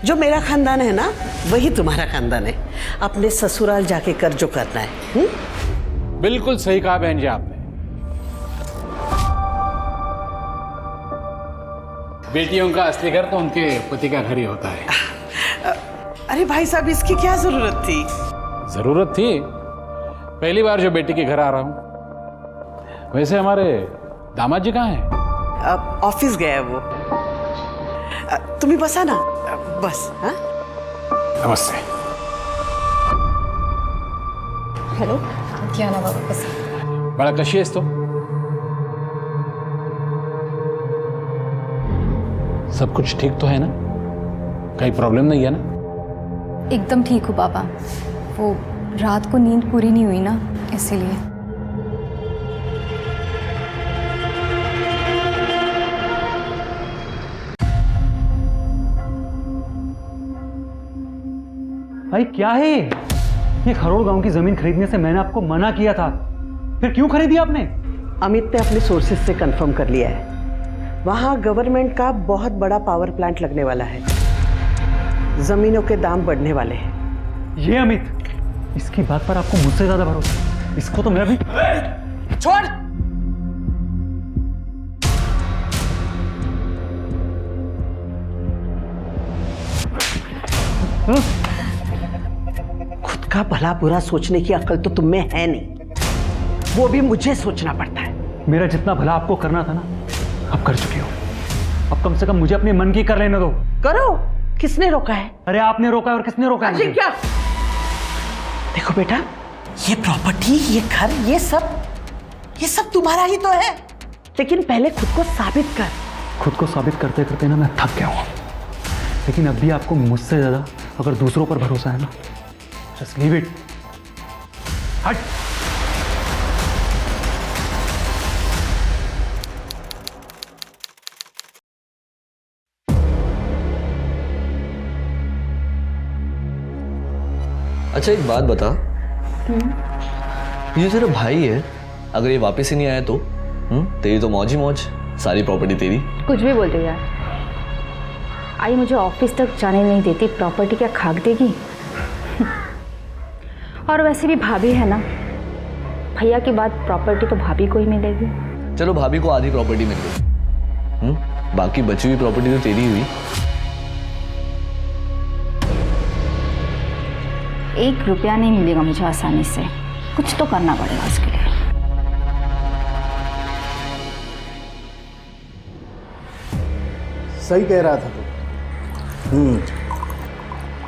जो मेरा खानदान है ना, वही तुम्हारा खानदान है। अपने ससुराल जाके कर जो करना है। बिल्कुल सही कहा बहन जी आपने। बेटियों का असली घर तो उनके पति का घर ही होता है। अरे भाई साहब, इसकी क्या जरूरत थी? जरूरत थी, पहली बार जो बेटी के घर आ रहा हूं। वैसे हमारे दामाद जी कहाँ हैं? ऑफिस गया है वो। तुम्ही बसा ना, बस। हाँ, नमस्ते। हॅलो, क्या ना बाबा, बस। बड़ा कशी आहेस तो? सब कुछ ठीक तो है ना? कहीं प्रॉब्लम नहीं है ना? एकदम ठीक हूँ बाबा, वो रात को नींद पूरी नहीं हुई ना, इसीलिए। भाई क्या है ये खरोड़ गांव की जमीन खरीदने से मैंने आपको मना किया था, फिर क्यों खरीदी आपने? अमित ने अपने सोर्सेज से कंफर्म कर लिया है, वहां गवर्नमेंट का बहुत बड़ा पावर प्लांट लगने वाला है, जमीनों के दाम बढ़ने वाले हैं। ये अमित, इसकी बात पर आपको मुझसे ज्यादा भरोसा है। इसको तो मैं भी छोड़। खुद का भला बुरा सोचने की अक्ल तो तुम में है नहीं, वो भी मुझे सोचना पड़ता है। मेरा जितना भला आपको करना था ना, अब कर चुके हो। अब कम से कम मुझे अपनी मन की कर लेने दो। करो। किसने रोका है? अरे आपने रोका है, और किसने रोका है? क्या? देखो बेटा, ये प्रॉपर्टी, ये घर, ये सब तुम्हारा ही तो है, लेकिन पहले खुद को साबित कर। खुद को साबित करते करते ना मैं थक गया हूं। लेकिन अब भी आपको मुझसे ज़्यादा अगर दूसरों पर भरोसा है ना, जस्ट लीव इट। हट। अच्छा एक बात बता, ये जो तेरा भाई है, अगर ये वापस ही नहीं आया तो तेरी तो मौज ही मौज, सारी प्रॉपर्टी तेरी। कुछ भी बोलते हो यार। आई मुझे ऑफिस तक जाने नहीं देती, प्रॉपर्टी क्या खाक देगी? और वैसे भी भाभी है ना, भैया की बात प्रॉपर्टी तो भाभी को ही मिलेगी। चलो भाभी को आधी प्रॉपर्टी मिल गई, बाकी बची हुई प्रॉपर्टी तो तेरी हुई। 1 रुपया नहीं मिलेगा मुझे आसानी से, कुछ तो करना पड़ेगा उसके लिए। सही कह रहा था तू।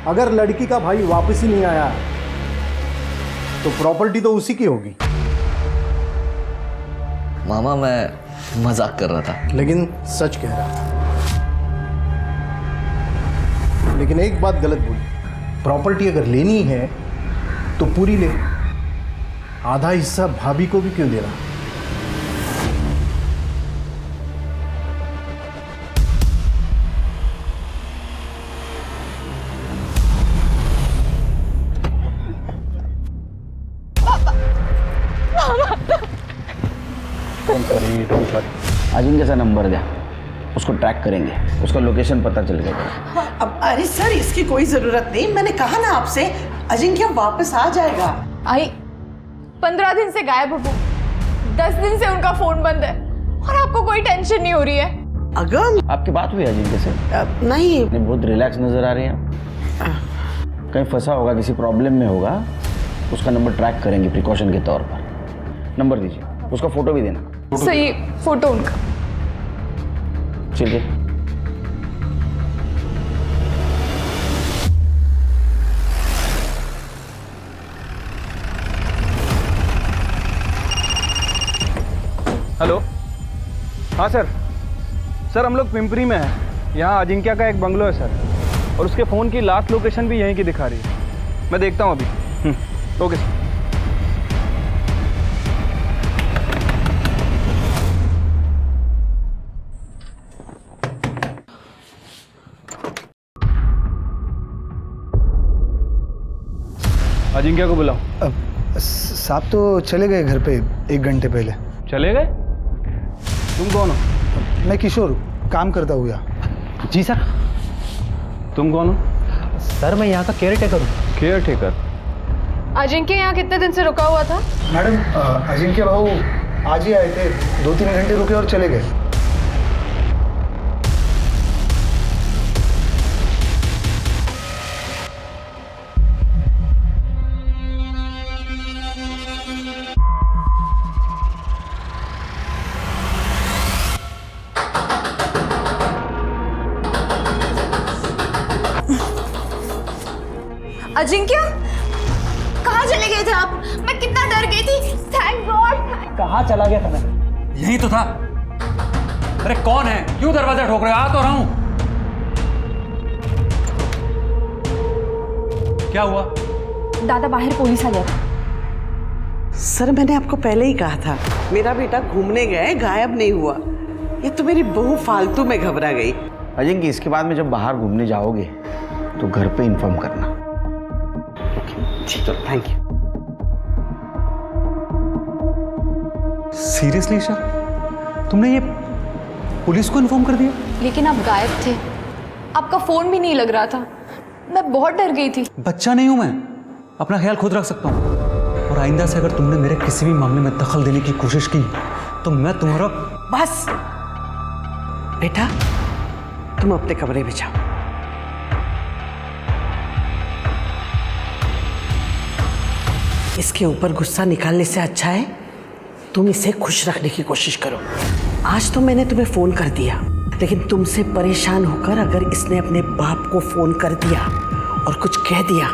अगर लड़की का भाई वापस ही नहीं आया तो प्रॉपर्टी तो उसी की होगी। मामा मैं मजाक कर रहा था। लेकिन सच कह रहा था। लेकिन एक बात गलत बोली, प्रॉपर्टी अगर लेनी है तो पूरी ले, आधा हिस्सा भाभी को भी क्यों दे रहा? अजिंक्य का नंबर दे, उसको ट्रैक करेंगे, उसका लोकेशन पता चल गया। अब अरे सर इसकी कोई जरूरत नहीं, मैंने कहा ना आपसे अजिंक्य वापस आ जाएगा। आई 15 दिन से गायब हो, 10 दिन से उनका फोन बंद है और आपको कोई टेंशन नहीं हो रही है? अगर आपकी बात हुई अजिंक्य से? नहीं। बहुत रिलैक्स नजर आ रही हैं। कहीं फंसा होगा, किसी प्रॉब्लम में होगा, उसका नंबर ट्रैक करेंगे प्रिकॉशन के तौर पर। नंबर दीजिए, उसका फोटो भी देना। सही फोटो उनका। चलिए। हेलो, हाँ सर हम लोग पिंपरी में हैं। यहाँ अजिंक्य का एक बंगलो है सर, और उसके फ़ोन की लास्ट लोकेशन भी यहीं की दिखा रही है। मैं देखता हूँ अभी। Okay sir. अजिंक्य को बुलाओ। साहब तो चले गए घर पे 1 घंटे पहले। चले गए? तुम कौन हो? मैं किशोर, काम करता हूँ यहाँ। जी सर। तुम कौन हो? सर मैं यहाँ का केयर टेकर हूँ। Caretaker? अजिंक्य यहाँ कितने दिन से रुका हुआ था? मैडम अजिंक्य भाऊ आज ही आए थे, 2-3 घंटे रुके और चले गए। अजिंक्य कहाँ चले गए थे आप? मैं कितना डर गई थी। Thank God. कहाँ चला गया था मैं? यही तो था। अरे कौन है? क्यों दरवाजा ठोक रहे हो? आ तो रहा हूं। क्या हुआ? दादा बाहर पुलिस आ गया था। सर मैंने आपको पहले ही कहा था, मेरा बेटा घूमने गया, गायब नहीं हुआ। ये तो मेरी बहू फालतू में घबरा गई। अजिंक्य इसके बाद में जब बाहर घूमने जाओगे तो घर पे इन्फॉर्म करना। चलो थैंक यू। सीरियसली ईशा, तुमने ये पुलिस को इन्फॉर्म कर दिया? लेकिन आप गायब थे, आपका फोन भी नहीं लग रहा था। मैं बहुत डर गई थी। बच्चा नहीं हूं मैं, अपना ख्याल खुद रख सकता हूं। और आइंदा से अगर तुमने मेरे किसी भी मामले में दखल देने की कोशिश की तो मैं तुम्हारा... बस बेटा, तुम अपने कमरे में जाओ। इसके ऊपर गुस्सा निकालने से अच्छा है तुम इसे खुश रखने की कोशिश करो। आज तो मैंने तुम्हें फोन कर दिया, लेकिन तुमसे परेशान होकर अगर इसने अपने बाप को फोन कर दिया और कुछ कह दिया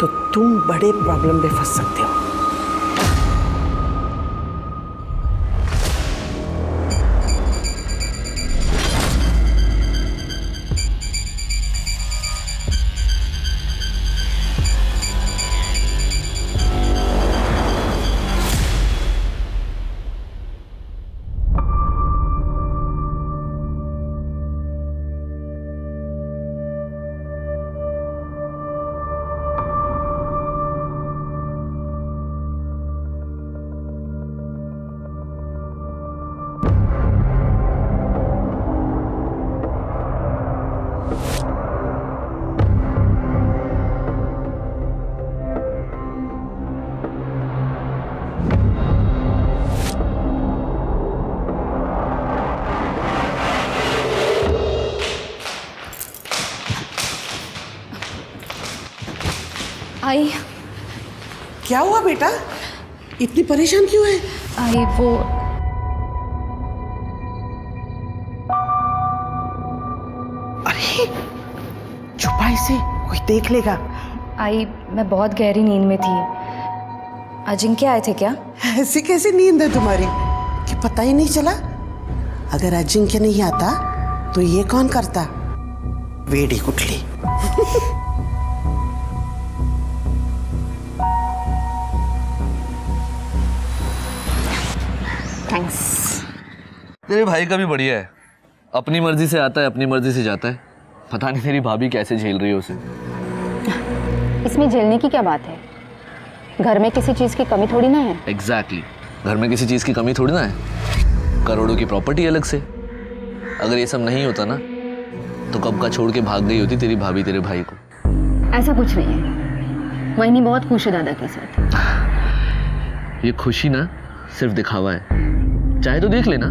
तो तुम बड़े प्रॉब्लम में फंस सकते हो। आई। क्या हुआ बेटा, इतनी परेशान क्यों है? आई वो अरे छुपा इसे, कोई देख लेगा। आई मैं बहुत गहरी नींद में थी। अजिंक्य आए थे क्या? ऐसी कैसी नींद है तुम्हारी कि पता ही नहीं चला? अगर अजिंक्य नहीं आता तो ये कौन करता? वेड़ी कुटली। थैंक्स। तेरे भाई का भी बढ़िया है, अपनी मर्जी से आता है, अपनी मर्जी से जाता है। पता नहीं तेरी भाभी कैसे झेल रही है उसे। इसमें झेलने की क्या बात है? घर में किसी चीज की कमी थोड़ी ना है। एग्जैक्टली, घर में किसी चीज की कमी थोड़ी ना है। करोड़ों की प्रॉपर्टी अलग से। अगर ये सब नहीं होता ना तो कब का छोड़ के भाग गई होती तेरी भाभी तेरे भाई को। ऐसा कुछ नहीं है, मोहिनी बहुत खुश है दादा के साथ। ये खुशी ना सिर्फ दिखावा है, चाहे तो देख लेना।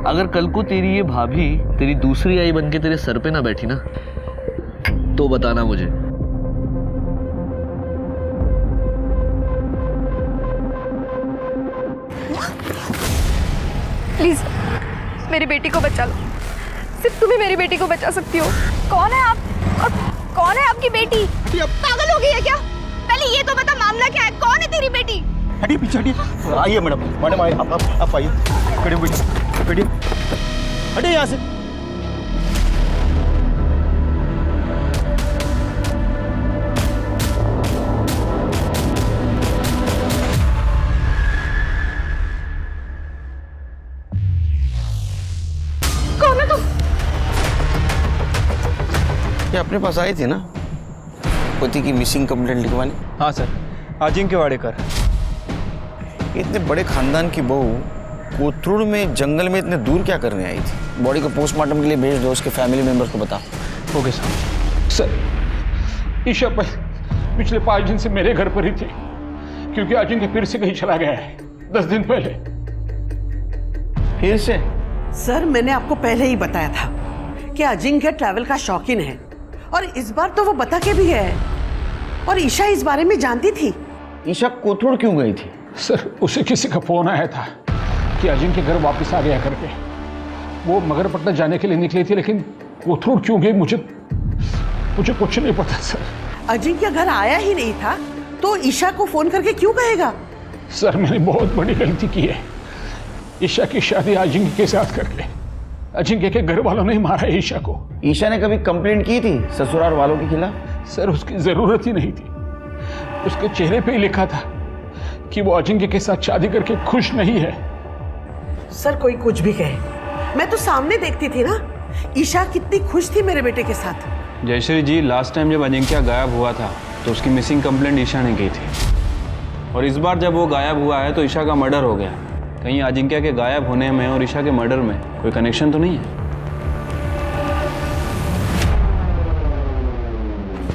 अगर कल को तेरी ये भाभी तेरी दूसरी आई बन के तेरे सर पे ना बैठी ना तो बताना मुझे। प्लीज मेरी बेटी को बचा लो, सिर्फ तुम्हें मेरी बेटी को बचा सकती हो। कौन है आप और कौन है आपकी बेटी? पागल हो गई है क्या? पहले ये तो बता मामला क्या है, कौन है तेरी बेटी? हटिए पीछे हटिए। आइए मैडम, मैडम आइए, आप आइए। बैठिए बैठिए, हटिए यहाँ से। कौन है तुम? ये अपने पास आई थी ना पति की मिसिंग कंप्लेंट लिखवाने? हाँ सर, अजिंक्य वाडेकर। इतने बड़े खानदान की बहू कोथरूड में जंगल में इतने दूर क्या करने आई थी? बॉडी को पोस्टमार्टम के लिए भेज दो, उसके फैमिली मेंबर्स को बताओ। Okay sir. सर ईशा पिछले 5 दिन से मेरे घर पर ही थी, क्योंकि अजिंक्य फिर से कहीं चला गया है 10 दिन पहले। फिर से? सर मैंने आपको पहले ही बताया था कि अजिंक्य ट्रैवल का शौकीन है और इस बार तो वो बता के भी गया है। और ईशा इस बारे में जानती थी। ईशा कोथरूड क्यों गई थी? सर उसे किसी का फोन आया था कि अजिंक्य घर वापस आ गया करके। वो मगरपट्टा जाने के लिए निकली थी, लेकिन कोथरूड क्यों गई मुझे कुछ नहीं पता सर। अजिंक्य घर आया ही नहीं था तो ईशा को फोन करके क्यों कहेगा? सर मैंने बहुत बड़ी गलती की है। ईशा की शादी अजिंक्य के साथ करके अजिंक्य के घर वालों ने मारा है ईशा को। ईशा ने कभी कंप्लेंट की थी ससुराल वालों के खिलाफ? सर उसकी जरूरत ही नहीं थी, उसके चेहरे पे ही लिखा था कि वो अजिंक्य के साथ शादी करके खुश नहीं है। सर कोई कुछ भी कहे, मैं तो सामने देखती थी ना ईशा कितनी खुश थी मेरे बेटे के साथ। जयश्री जी, लास्ट टाइम जब अजिंक्य गायब हुआ था तो उसकी मिसिंग कंप्लेंट ईशा ने की थी, और इस बार जब वो गायब हुआ है तो ईशा का मर्डर हो गया। कहीं अजिंक्य के गायब होने में और ईशा के मर्डर में कोई कनेक्शन तो नहीं है?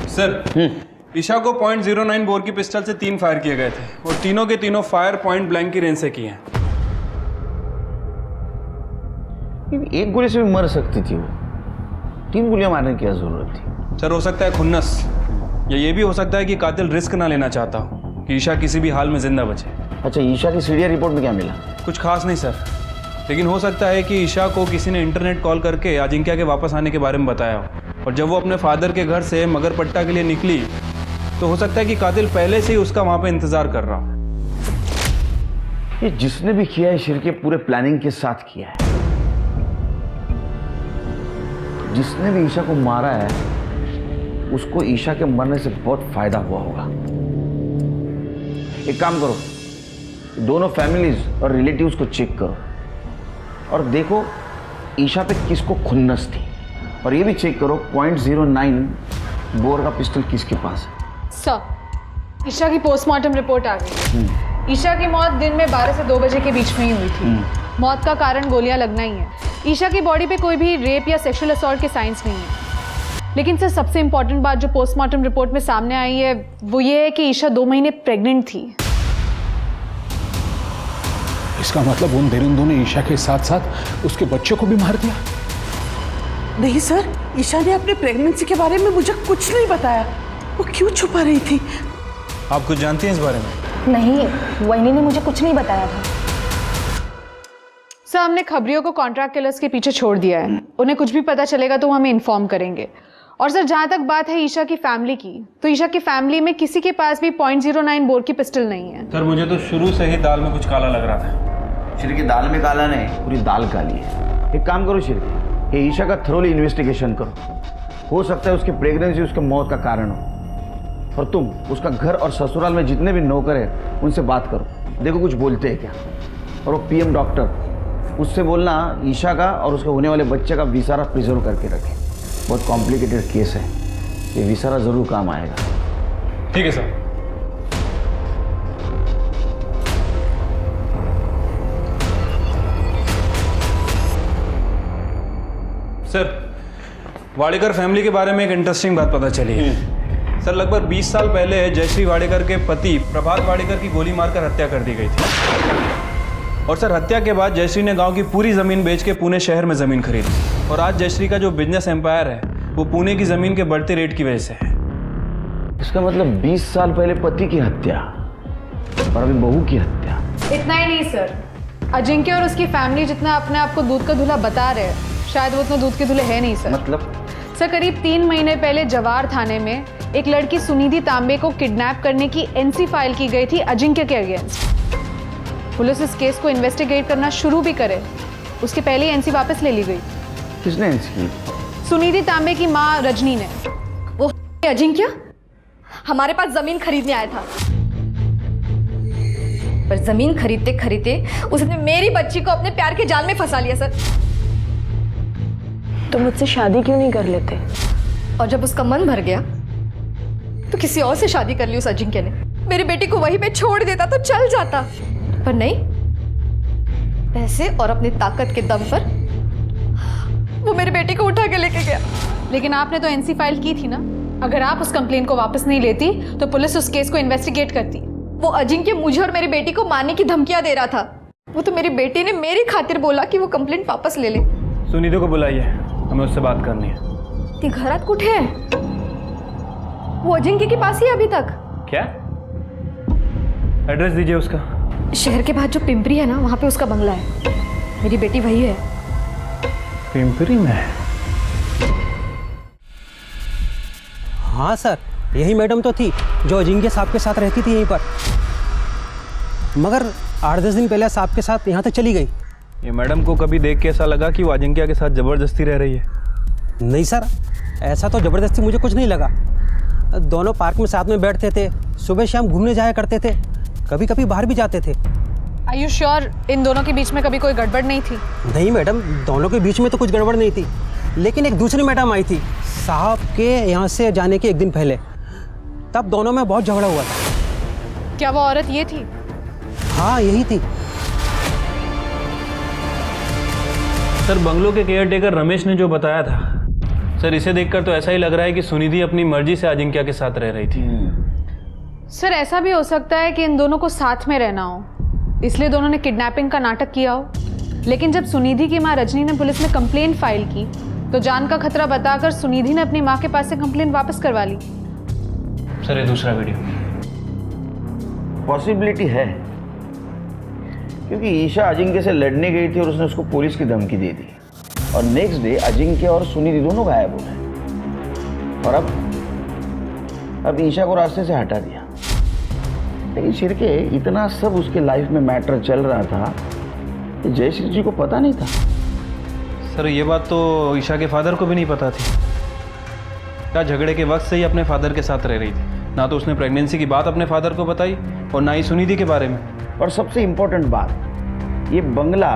सर ईशा को .09 बोर की पिस्टल से 3 फायर किए गए थे और तीनों के तीनों फायर पॉइंट ब्लैंक की रेंज से किए हैं। एक गोली से भी मर सकती थी वो, 3 गोलियां मारने की क्या जरूरत थी? सर हो सकता है खुन्नस, या ये भी हो सकता है कि कातिल रिस्क ना लेना चाहता हो कि ईशा किसी भी हाल में जिंदा बचे। अच्छा, ईशा की सीडीआर रिपोर्ट में क्या मिला? कुछ खास नहीं सर, लेकिन हो सकता है कि ईशा को किसी ने इंटरनेट कॉल करके अजिंक्य के वापस आने के बारे में बताया हो, और जब वो अपने फादर के घर से मगरपट्टा के लिए निकली तो हो सकता है कि कातिल पहले से ही उसका वहां पे इंतजार कर रहा हो। ये जिसने भी किया है शिरके पूरे प्लानिंग के साथ किया है। जिसने भी ईशा को मारा है उसको ईशा के मरने से बहुत फायदा हुआ होगा। एक काम करो, दोनों फैमिलीज और रिलेटिव्स को चेक करो और देखो ईशा पे किसको खुन्नस थी, और ये भी चेक करो .09 बोर का पिस्टल किसके पास है। सर, ईशा की पोस्टमार्टम रिपोर्ट आ गई। ईशा की मौत दिन में 12 से 2 बजे के बीच में ही हुई थी। मौत का कारण गोलियां लगना ही है। ईशा की बॉडी पे कोई भी रेप या सेक्सुअल असॉल्ट के साइंस नहीं है। लेकिन सर सबसे इंपॉर्टेंट बात जो पोस्टमार्टम रिपोर्ट में सामने आई है वो ये है कि ईशा 2 महीने प्रेग्नेंट थी। इसका मतलब उन दरिंदों ने ईशा के साथ साथ उसके बच्चे को भी मार दिया? नहीं सर, ईशा ने अपने प्रेगनेंसी के बारे में मुझे कुछ नहीं बताया। वो क्यों छुपा रही थी? आप कुछ जानती हैं इस बारे में? नहीं, वहीनी ने मुझे कुछ नहीं बताया था। सर, हमने खबरियों को कॉन्ट्रैक्ट किलर्स के पीछे छोड़ दिया है। उन्हें कुछ भी पता चलेगा तो वो हमें इन्फॉर्म करेंगे। और सर, जहाँ तक बात है ईशा की फैमिली की, तो ईशा की फैमिली में किसी के पास भी .09 बोर की पिस्टल नहीं है। सर, मुझे तो शुरू से ही दाल में कुछ काला लग रहा था। शिरकी, दाल में काला नहीं, पूरी दाल काली है। एक काम करो शिरकी, ये ईशा का थरोली इन्वेस्टिगेशन करो। हो सकता है उसकी प्रेगनेंसी उसके मौत का कारण हो। और तुम उसका घर और ससुराल में जितने भी नौकर हैं उनसे बात करो, देखो कुछ बोलते हैं क्या। और वो पीएम डॉक्टर, उससे बोलना ईशा का और उसके होने वाले बच्चे का विसारा प्रिजर्व करके रखे। बहुत कॉम्प्लिकेटेड केस है, ये विसारा जरूर काम आएगा। ठीक है सर। सर, वाडेकर फैमिली के बारे में एक इंटरेस्टिंग बात पता चली है। सर, लगभग 20 साल पहले जयश्री वाडेकर के पति प्रभात वाडेकर की गोली मारकर हत्या कर दी गई थी। और सर, हत्या के बाद जयश्री ने गांव की पूरी ज़मीन बेच के पुणे शहर में ज़मीन खरीदी। और आज जयश्री का जो बिजनेस एम्पायर है वो पुणे की ज़मीन के बढ़ते रेट की वजह से है। इसका मतलब 20 साल पहले पति की हत्या और अभी बहू की हत्या। इतना ही नहीं सर, अजिंक्य और उसकी फैमिली जितना अपने आप को दूध का दूल्हा बता रहे हैं, शायद वो उतना दूध के दूल्हे है नहीं सर। मतलब? सर, करीब 3 महीने पहले जवार थाने में एक लड़की सुनिधि तांबे को किडनैप करने की एनसी फाइल की गई थी अजिंक्य के अगेंस्ट। पुलिस इस केस को इन्वेस्टिगेट करना शुरू भी करे उसके पहले ही एनसी वापस ले ली गई। किसने एनसी की? सुनिधि तांबे की माँ रजनी ने। वो अजिंक्य हमारे पास जमीन खरीदने आया था, पर जमीन खरीदते खरीदते उसने मेरी बच्ची को अपने प्यार के जाल में फंसा लिया सर। तो मुझसे शादी क्यों नहीं कर लेते? और जब उसका मन भर गया तो किसी और से शादी कर ली उस अजिंक्य ने। मेरी बेटी को वहीं पे छोड़ देता तो चल जाता, पर नहीं, पैसे और अपनी ताकत के दम पर वो मेरी बेटी को उठा के लेके गया। लेकिन आपने तो एनसी फाइल की थी ना, अगर आप उस कंप्लेन को वापस नहीं लेती तो पुलिस उस केस को इन्वेस्टिगेट करती। वो अजिंक्य मुझे और मेरी बेटी को मारने की धमकियां दे रहा था। वो तो मेरी बेटी ने मेरी खातिर बोला कि वो कंप्लेंट वापस ले ले। सुनिधि को बुलाइए, हमें उससे बात करनी है। ती घरात कुठे है? वो अजिंक्य के पास ही है अभी तक। क्या? एड्रेस दीजिए उसका। शहर के बाद जो पिंपरी है ना, वहाँ पे उसका बंगला है। मेरी बेटी वही है। पिंपरी में? हाँ सर, यही मैडम तो थी जो अजिंक्य साहब के साथ रहती थी यहीं पर, मगर 8-10 दिन पहले साहब के साथ यहाँ तक चली गई। ये मैडम को कभी देख के ऐसा लगा कि वो अजिंक्य के साथ ज़बरदस्ती रह रही है? नहीं सर, ऐसा तो ज़बरदस्ती मुझे कुछ नहीं लगा। दोनों पार्क में साथ में बैठते थे, सुबह शाम घूमने जाया करते थे, कभी कभी बाहर भी जाते थे। Are you sure इन दोनों के बीच में कभी कोई गड़बड़ नहीं थी? नहीं मैडम, दोनों के बीच में तो कुछ गड़बड़ नहीं थी, लेकिन एक दूसरी मैडम आई थी साहब के यहाँ से जाने के 1 दिन पहले, तब दोनों में बहुत झगड़ा हुआ था। क्या वो औरत ये थी? हाँ, यही थी। सर, बंगलो के केयरटेकर रमेश ने जो बताया था, सर इसे देखकर तो ऐसा ही लग रहा है कि सुनिधि अपनी मर्जी से अजिंक्य के साथ रह रही थी। सर, ऐसा भी हो सकता है कि इन दोनों को साथ में रहना हो, इसलिए दोनों ने किडनैपिंग का नाटक किया हो। लेकिन जब सुनिधि की माँ रजनी ने पुलिस में कंप्लेंट फाइल की तो जान का खतरा बताकर सुनिधि ने अपनी माँ के पास से कंप्लेंट वापस करवा ली। सर, ये दूसरा वीडियो। पॉसिबिलिटी है, क्योंकि ईशा अजिंक्य से लड़ने गई थी और उसने उसको पुलिस की धमकी दे दी, और नेक्स्ट डे अजिंक्य और सुनिधि दोनों गायब हो गए, और अब ईशा को रास्ते से हटा दिया। लेकिन शिरके, इतना सब उसके लाइफ में मैटर चल रहा था कि जयश्री जी को पता नहीं था। सर, ये बात तो ईशा के फादर को भी नहीं पता थी। क्या झगड़े के वक्त से ही अपने फादर के साथ रह रही थी, ना तो उसने प्रेगनेंसी की बात अपने फादर को बताई और ना ही सुनिधि के बारे में। और सबसे इम्पोर्टेंट बात, ये बंगला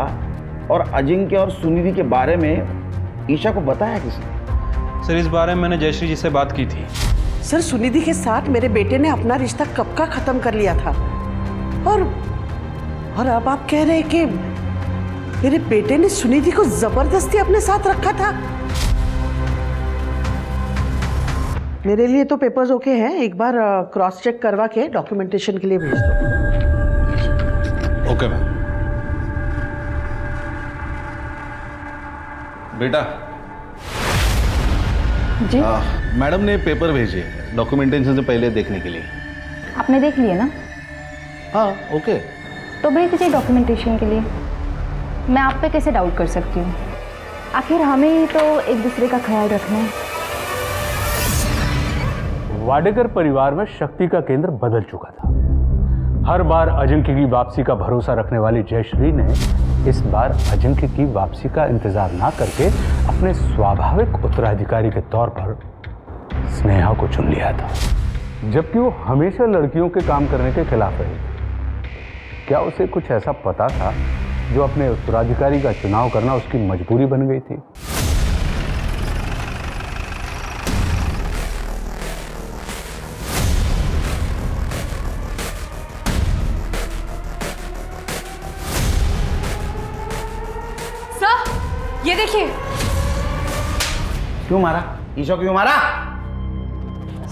और अजिंक्य और सुनिधि के बारे में ईशा को बताया किसने? सर, इस बारे में मैंने जयश्री जी से बात की थी। सर, सुनिधि के साथ मेरे बेटे ने अपना रिश्ता कब का खत्म कर लिया था, और अब आप कह रहे हैं कि मेरे बेटे ने सुनिधि को जबरदस्ती अपने साथ रखा था। मेरे लिए तो पेपर्स ओके हैं, एक बार क्रॉस चेक करवा के डॉक्यूमेंटेशन के लिए भेज दो। Okay ma'am. बेटा जी? मैडम ने पेपर भेजे डॉक्यूमेंटेशन से पहले देखने के लिए। आपने देख लिया ना? हाँ ओके। तो भेज दीजिए डॉक्यूमेंटेशन के लिए। मैं आप पे कैसे डाउट कर सकती हूँ? आखिर हमें ही तो एक दूसरे का ख्याल रखना है। वाडेकर परिवार में शक्ति का केंद्र बदल चुका था। हर बार अजिंक्य की वापसी का भरोसा रखने वाली जयश्री ने इस बार अजिंक्य की वापसी का इंतजार ना करके अपने स्वाभाविक उत्तराधिकारी के तौर पर स्नेहा को चुन लिया था, जबकि वो हमेशा लड़कियों के काम करने के खिलाफ रही थी। क्या उसे कुछ ऐसा पता था जो अपने उत्तराधिकारी का चुनाव करना उसकी मजबूरी बन गई थी? ये देखिए। क्यों मारा ईशा, क्यों मारा?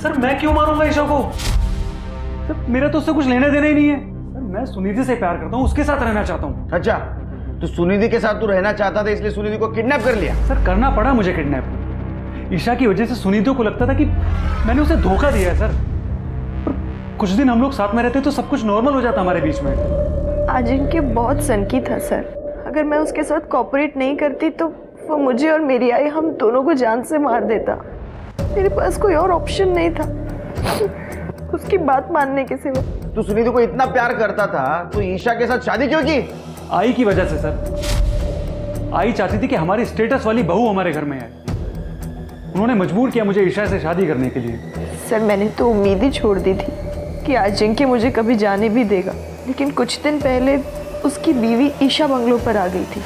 सर मैं क्यों मारूंगा ईशा को? सर मेरा तो उससे कुछ लेना देना ही नहीं है। सर मैं सुनिधि से प्यार करता हूँ, उसके साथ रहना चाहता हूँ। अच्छा, तो सुनिधि के साथ तू रहना चाहता था इसलिए सुनिधि को किडनैप कर लिया? सर करना पड़ा मुझे किडनैप। ईशा की वजह से सुनिधि को लगता था कि मैंने उसे धोखा दिया है सर। पर कुछ दिन हम लोग साथ में रहते तो सब कुछ नॉर्मल हो जाता हमारे बीच में। अजिंक्य बहुत सनकी था सर। अगर मैं उसके साथ कोऑपरेट नहीं करती तो वो मुझे और मेरी आई हम दोनों को जान से मार देता। मेरे पास कोई और ऑप्शन नहीं था उसकी बात मानने के सिवा। तू सुनिधि को इतना प्यार करता था तो ईशा के साथ शादी क्यों की? आई की वजह से सर। आई चाहती थी कि हमारी स्टेटस वाली बहू हमारे घर में है। उन्होंने मजबूर किया मुझे ईशा से शादी करने के लिए। सर मैंने तो उम्मीद ही छोड़ दी थी कि अजिंक्य मुझे कभी जाने भी देगा, लेकिन कुछ दिन पहले उसकी बीवी ईशा बंगलों पर आ गई थी।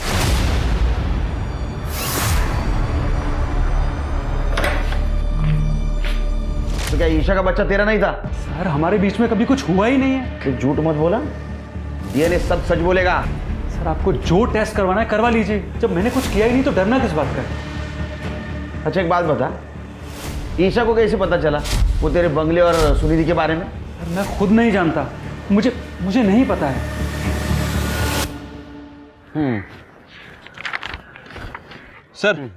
तो क्या ईशा का बच्चा तेरा नहीं था? सर हमारे बीच में कभी कुछ हुआ ही नहीं है। तो झूठ मत बोला, ये सब सच बोलेगा। सर आपको जो टेस्ट करवाना है करवा लीजिए। जब मैंने कुछ किया ही नहीं तो डरना किस बात का? अच्छा एक बात बता, ईशा को कैसे पता चला वो तेरे बंगले और सुनिधि के बारे में? सर मैं खुद नहीं जानता, मुझे नहीं पता है। सर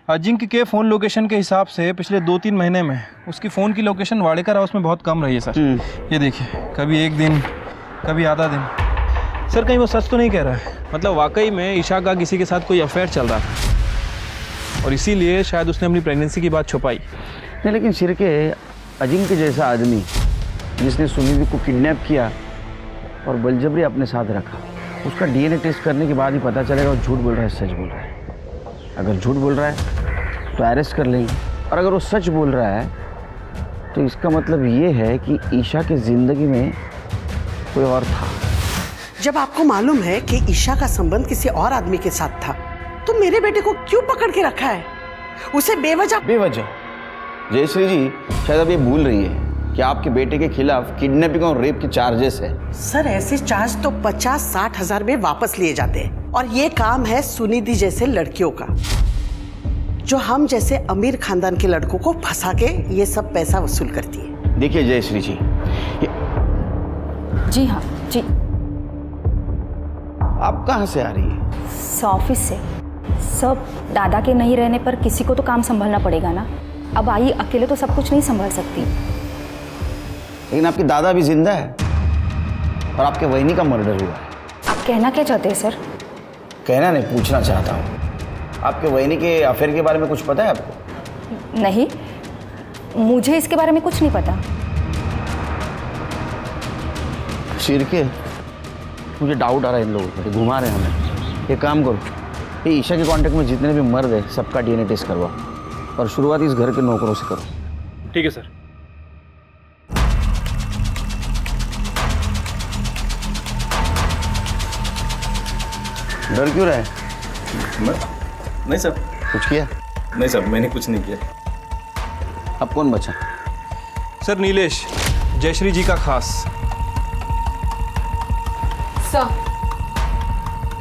अजिंक्य के फ़ोन लोकेशन के हिसाब से पिछले 2-3 महीने में उसकी फ़ोन की लोकेशन वाडेकर हाउस में बहुत कम रही है सर। ये देखिए, कभी एक दिन कभी आधा दिन। सर कहीं वो सच तो नहीं कह रहा है? मतलब वाकई में ईशा का किसी के साथ कोई अफेयर चल रहा था और इसीलिए शायद उसने अपनी प्रेगनेंसी की बात छुपाई। नहीं लेकिन सिरके, अजिंक्य जैसा आदमी जिसने सुनिधि को किडनैप किया और बलजबरी अपने साथ रखा, उसका डीएनए टेस्ट करने के बाद ही पता चलेगा वो झूठ बोल रहा है सच बोल रहा है। अगर झूठ बोल रहा है तो अरेस्ट कर लेंगे, और अगर वो सच बोल रहा है तो इसका मतलब ये है कि ईशा की ज़िंदगी में कोई और था। जब आपको मालूम है कि ईशा का संबंध किसी और आदमी के साथ था तो मेरे बेटे को क्यों पकड़ के रखा है? उसे बेवजह जयश्री जी शायद अब ये भूल रही है कि आपके बेटे के खिलाफ किडनैपिंग और रेप के चार्जेस है। सर ऐसे चार्ज तो 50-60 हजार में वापस लिए जाते हैं, और ये काम है सुनिधि जैसे लड़कियों का, जो हम जैसे अमीर खानदान के लड़कों को फंसा के ये सब पैसा वसूल करती है। देखिए जयश्री जी, जी हाँ जी। आप कहाँ से आ रही है? ऑफिस से। सब दादा के नहीं रहने पर किसी को तो काम संभालना पड़ेगा ना। अब आई अकेले तो सब कुछ नहीं संभाल सकती। लेकिन आपके दादा भी जिंदा है और आपके वहिनी का मर्डर हुआ है। आप कहना क्या चाहते हैं सर? कहना नहीं, पूछना चाहता हूँ। आपके वहिनी के अफेयर के बारे में कुछ पता है आपको? नहीं, मुझे इसके बारे में कुछ नहीं पता। शिरके, मुझे डाउट आ रहा है इन लोगों पर, घुमा रहे हैं हमें। एक काम करो, ये ईशा के कांटेक्ट में जितने भी मर्द है सबका डीएनए टेस्ट करवाओ और शुरुआत इस घर के नौकरों से करो। ठीक है सर। डर क्यों रहा है? नहीं सर। कुछ किया? नहीं सर, मैंने कुछ नहीं किया। अब कौन बचा? सर नीलेश, जयश्री जी का खास। सर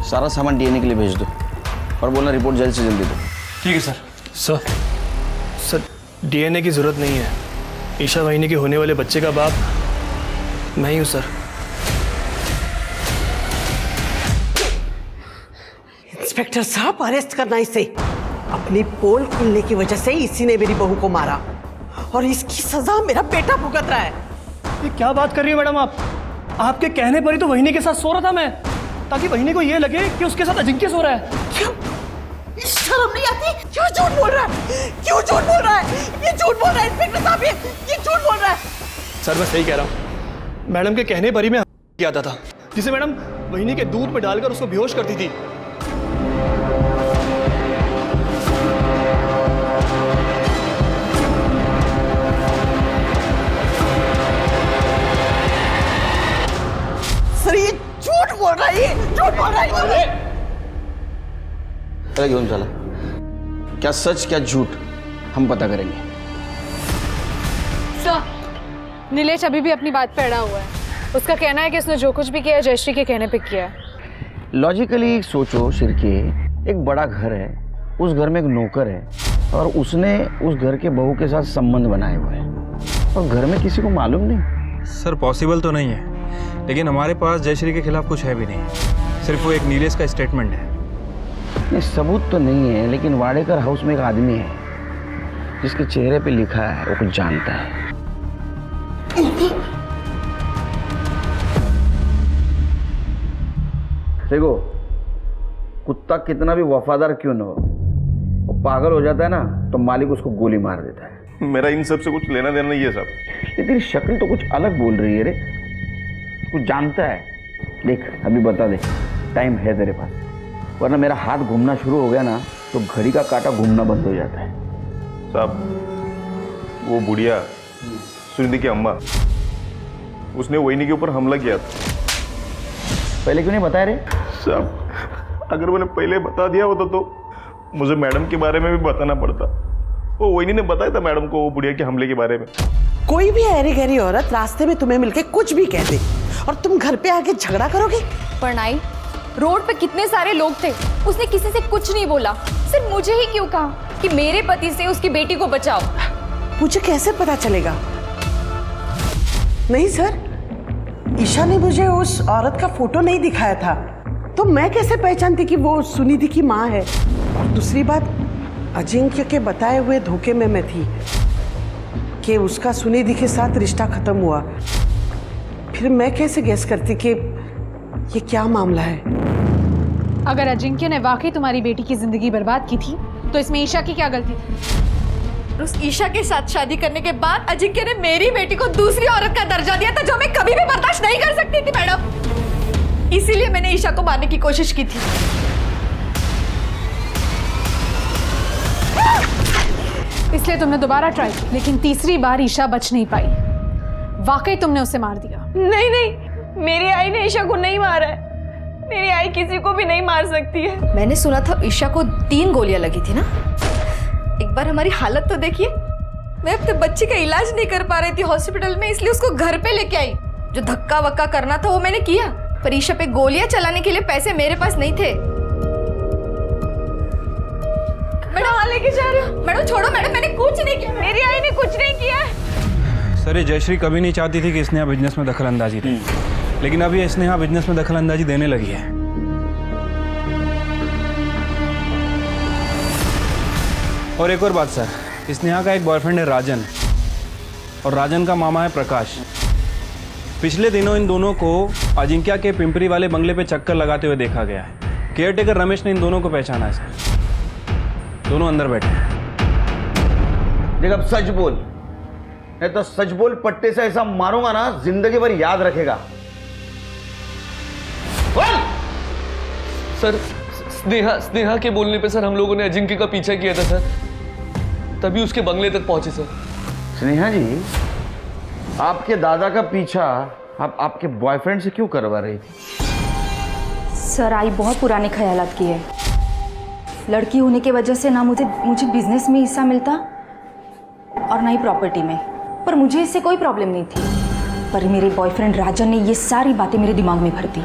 सारा सामान डीएनए के लिए भेज दो और बोलना रिपोर्ट जल्द से जल्दी दो। ठीक है सर। सर डीएनए की जरूरत नहीं है। ईशा वाहिनी के होने वाले बच्चे का बाप मैं ही हूँ सर। इंस्पेक्टर साहब अरेस्ट करना इसे। अपनी पोल खुलने की वजह से इसी ने मेरी बहू को मारा और इसकी सजा मेरा बेटा भुगत रहा है। ये क्या बात कर रही हो मैडम आप? आपके कहने पर ही तो वहिनी के साथ सो रहा था मैं, ताकि वहिनी को ये लगे कि उसके साथ अजिंक्य सो रहा है। क्यों? शर्म नहीं आती? क्यों झूठ बोल रहा है? क्यों झूठ बोल रहा है? ये झूठ बोल रहा है इंस्पेक्टर साहब, ये झूठ बोल रहा है। सर मैं सही कह रहा हूँ, मैडम के कहने पर ही मैं किया था, जिसे मैडम वहिनी के दूध में डालकर उसको बेहोश करती थी। सर ये झूठ बोल रहा है, ये झूठ बोल रहा है। अरे घेऊन चला, क्या सच क्या झूठ हम पता करेंगे। सर, नीलेश अभी भी अपनी बात पे अड़ा हुआ है। उसका कहना है कि उसने जो कुछ भी किया जयश्री के कहने पे किया है। लॉजिकली सोचो शिरके, एक बड़ा घर है, उस घर में एक नौकर है और उसने उस घर के बहू के साथ संबंध बनाए हुए हैं और घर में किसी को मालूम नहीं। सर पॉसिबल तो नहीं है, लेकिन हमारे पास जयश्री के खिलाफ कुछ है भी नहीं, सिर्फ वो एक नीलेश का स्टेटमेंट है। नहीं, सबूत तो नहीं है, लेकिन वाडेकर हाउस में एक आदमी है जिसके चेहरे पे लिखा है वो कुछ जानता है। देखो, कुत्ता कितना भी वफादार क्यों न हो, वो पागल हो जाता है ना तो मालिक उसको गोली मार देता है। मेरा इन सब से कुछ लेना देना नहीं है साहब। ये तेरी शक्ल तो कुछ अलग बोल रही है रे, कुछ जानता है। देख अभी बता दे, टाइम है तेरे पास, वरना मेरा हाथ घूमना शुरू हो गया ना तो घड़ी का कांटा घूमना बंद हो जाता है। साहब वो बुढ़िया सुनिधि की अम्मा, उसने वहिनी के ऊपर हमला किया था। पहले क्यों नहीं बताया रे? साहब अगर मैंने पहले बता दिया होता तो मुझे मैडम के बारे में भी बताना पड़ता। वो वहिनी ने बताया था मैडम को वो बुढ़िया के हमले के बारे में। कोई भी ऐरी गहरी औरत रास्ते में तुम्हें मिलके कुछ भी कह दे और तुम घर पे आके झगड़ा करोगे? परनाई, रोड पे कितने सारे लोग थे, उसने किसी से कुछ नहीं बोला, सिर्फ मुझे ही क्यों कहा कि मेरे पति से उसकी बेटी को बचाओ। मुझे कैसे पता चलेगा? नहीं सर, ईशा ने मुझे उस औरत का फोटो नहीं दिखाया था, तो मैं कैसे पहचानती कि वो सुनिधि की माँ है? और दूसरी बात, अजिंक्य के बताए हुए धोखे में मैं थी कि उसका सुनिधि के साथ रिश्ता खत्म हुआ। फिर मैं कैसे गेस करती कि ये क्या मामला है? अगर अजिंक्य ने वाकई तुम्हारी बेटी की जिंदगी बर्बाद की थी तो इसमें ईशा की क्या गलती थी? उस ईशा के साथ शादी करने के बाद अजिंक्य ने मेरी बेटी को दूसरी औरत का दर्जा दिया था, जो मैं कभी भी बर्दाश्त नहीं कर सकती थी मैडम। इसीलिए मैंने ईशा को मारने की कोशिश की थी। इसलिए तुमने दोबारा ट्राई की, लेकिन तीसरी बार ईशा बच नहीं पाई। वाकई तुमने उसे मार दिया। नहीं नहीं, मेरी आई ने ईशा को नहीं मारा है। मेरी आई किसी को भी नहीं मार सकती है। मैंने सुना था ईशा को 3 गोलियां लगी थी ना। एक बार हमारी हालत तो देखिए, मैं अपने बच्चे का इलाज नहीं कर पा रही थी हॉस्पिटल में, इसलिए उसको घर पे लेके आई। जो धक्का वक्का करना था वो मैंने किया, पर ईशा पे गोलियां चलाने के लिए पैसे मेरे पास नहीं थे। मैडम लेके जा रहे हो? मैडम छोड़ो मैडम, मैंने कुछ नहीं किया। मेरी आई ने कुछ नहीं किया है। सर ये जयश्री कभी नहीं चाहती थी कि स्नेहा बिजनेस में दखल अंदाजी दे, लेकिन अब ये स्नेहा बिजनेस में दखल अंदाजी देने लगी है। और एक और बात सर, स्नेहा का एक बॉयफ्रेंड है राजन, और राजन का मामा है प्रकाश। पिछले दिनों इन दोनों को अजिंक्य के पिंपरी वाले बंगले पे चक्कर लगाते हुए देखा गया है। केयरटेकर रमेश ने इन दोनों को पहचाना है सर। दोनों अंदर बैठे हैं। देख अब सच बोल, नहीं तो सच बोल, पट्टे से ऐसा मारूंगा ना जिंदगी भर याद रखेगा। बोल! सर स्नेहा के बोलने पे सर हम लोगों ने अजिंक्य का पीछा किया था सर, तभी उसके बंगले तक पहुंचे सर। स्नेहा जी, आपके दादा का पीछा आप आपके बॉयफ्रेंड से क्यों करवा रही थी? सर आई बहुत पुराने ख्यालात की है। लड़की होने की वजह से ना मुझे बिजनेस में हिस्सा मिलता और ना ही प्रॉपर्टी में, पर मुझे इससे कोई प्रॉब्लम नहीं थी। पर मेरे बॉयफ्रेंड राजन ने ये सारी बातें मेरे दिमाग में भर दी।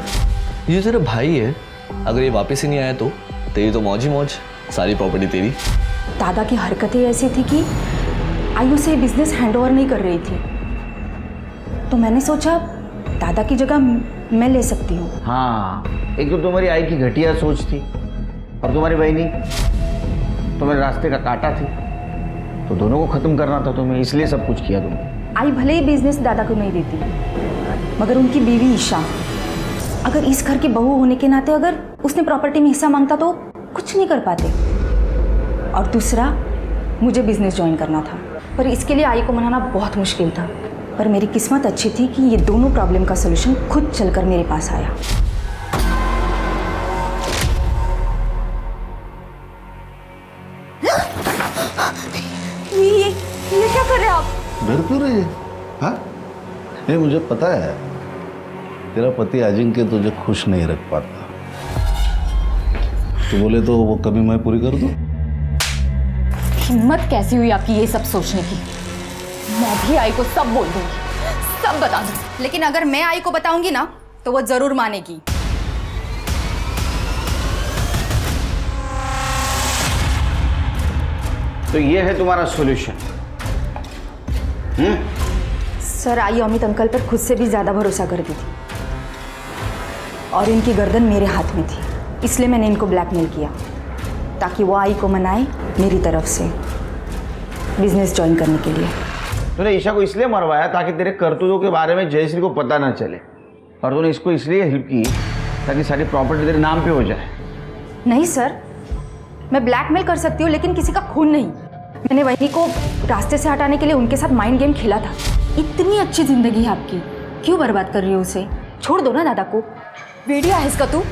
ये तेरा भाई है, अगर ये वापस ही नहीं आया तो तेरी तो मौज ही मौज, सारी प्रॉपर्टी तेरी। दादा की हरकतें ऐसी थी कि आयु से बिजनेस हैंडओवर नहीं कर रही थी, तो मैंने सोचा दादा की जगह मैं ले सकती हूँ। हाँ, एक तो तुम्हारी आई की घटिया सोच थी, और तुम्हारी बहनी तो मेरे रास्ते का कांटा थी, तो दोनों को खत्म करना था, तो मैं इसलिए सब कुछ किया तुमने। आई भले ही बिजनेस दादा को नहीं देती, मगर उनकी बीवी ईशा, अगर इस घर की बहू होने के नाते अगर उसने प्रॉपर्टी में हिस्सा मांगता तो कुछ नहीं कर पाते। और दूसरा, मुझे बिजनेस ज्वाइन करना था, पर इसके लिए आई को मनाना बहुत मुश्किल था। पर मेरी किस्मत अच्छी थी कि ये दोनों प्रॉब्लम का सलूशन खुद चलकर मेरे पास आया। ये क्या कर रहे हैं आप? डर क्यों रही है? हाँ? नहीं, मुझे पता है तेरा पति अजिंक्य तुझे खुश नहीं रख पाता। तो बोले तो वो कभी मैं पूरी कर दूं? हिम्मत कैसी हुई आपकी ये सब सोचने की? मैं भी आई को सब बोल दूंगी, सब बता दूंगी। लेकिन अगर मैं आई को बताऊंगी ना तो वो जरूर मानेगी। तो ये है तुम्हारा सॉल्यूशन? सर, आई अमित अंकल पर खुद से भी ज्यादा भरोसा करती थी और इनकी गर्दन मेरे हाथ में थी, इसलिए मैंने इनको ब्लैकमेल किया ताकि वो आई को मनाए मेरी तरफ से बिजनेस ज्वाइन करने के लिए। तूने ईशा को इसलिए मरवाया ताकि तेरे करतूतों के बारे में जयश्री को पता ना चले, और तूने इसको इसलिए हेल्प की ताकि सारी प्रॉपर्टी तेरे नाम पे हो जाए। नहीं सर, मैं ब्लैकमेल कर सकती हूँ लेकिन किसी का खून नहीं। मैंने वही को रास्ते से हटाने के लिए उनके साथ माइंड गेम खेला था। इतनी अच्छी जिंदगी है आपकी, क्यों बर्बाद कर रही हो उसे? छोड़ दो ना दादा को। वेडिया है इसका तू?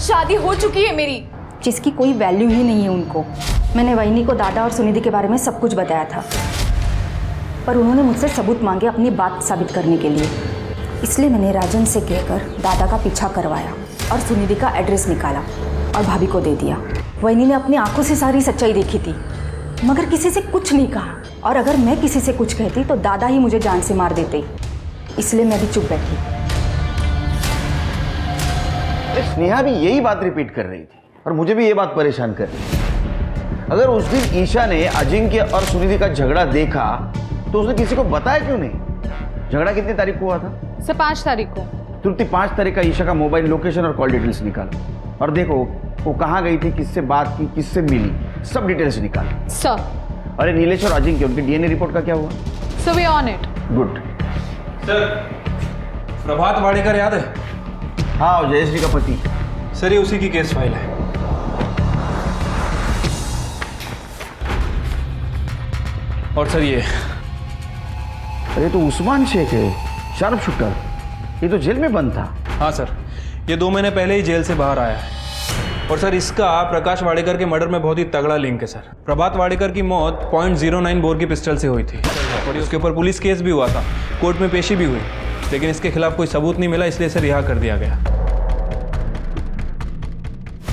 शादी हो चुकी है मेरी, जिसकी कोई वैल्यू ही नहीं है उनको। मैंने वहीनी को दादा और सुनिधि के बारे में सब कुछ बताया था, पर उन्होंने मुझसे सबूत मांगे अपनी बात साबित करने के लिए। इसलिए मैंने राजन से कहकर दादा का पीछा करवाया और सुनिधि का एड्रेस निकाला और भाभी को दे दिया। वहीनी ने अपनी आंखों से सारी सच्चाई देखी थी, मगर किसी से कुछ नहीं कहा, और अगर मैं किसी से कुछ कहती तो दादा ही मुझे जान से मार देते। इसलिए मैं भी चुप बैठी। स्नेहा भी यही बात रिपीट कर रही थी और मुझे भी ये बात परेशान कर रही थी। अगर उस दिन ईशा ने अजिंक्य और सुनिधि का झगड़ा देखा तो उसने किसी को बताया क्यों नहीं? झगड़ा कितनी तारीख को हुआ था? सर 5 तारीख को। तुरंत 5 तारीख का ईशा का मोबाइल लोकेशन और कॉल डिटेल्स निकालो और देखो वो कहाँ गई थी, किससे बात की, किससे मिली, सब डिटेल्स निकालो। सर। अरे नीलेश और अजिंक्य, उनकी डीएनए रिपोर्ट का क्या हुआ? Sir we on it. Good. Sir, Prabhat Wadekar याद है? हाँ, जयश्री का पति। सर, ये उसी की केस फाइल है। और सर ये अरे तो उस्मान शेख है, शार्प शूटर। ये तो जेल में बंद था। हाँ सर, ये 2 महीने पहले ही जेल से बाहर आया है। और सर, इसका प्रकाश वाडेकर के मर्डर में बहुत ही तगड़ा लिंक है सर। प्रभात वाडेकर की मौत .09 बोर की पिस्टल से हुई थी और उसके ऊपर पुलिस केस भी हुआ था, कोर्ट में पेशी भी हुई, लेकिन इसके खिलाफ कोई सबूत नहीं मिला, इसलिए इसे रिहा कर दिया गया।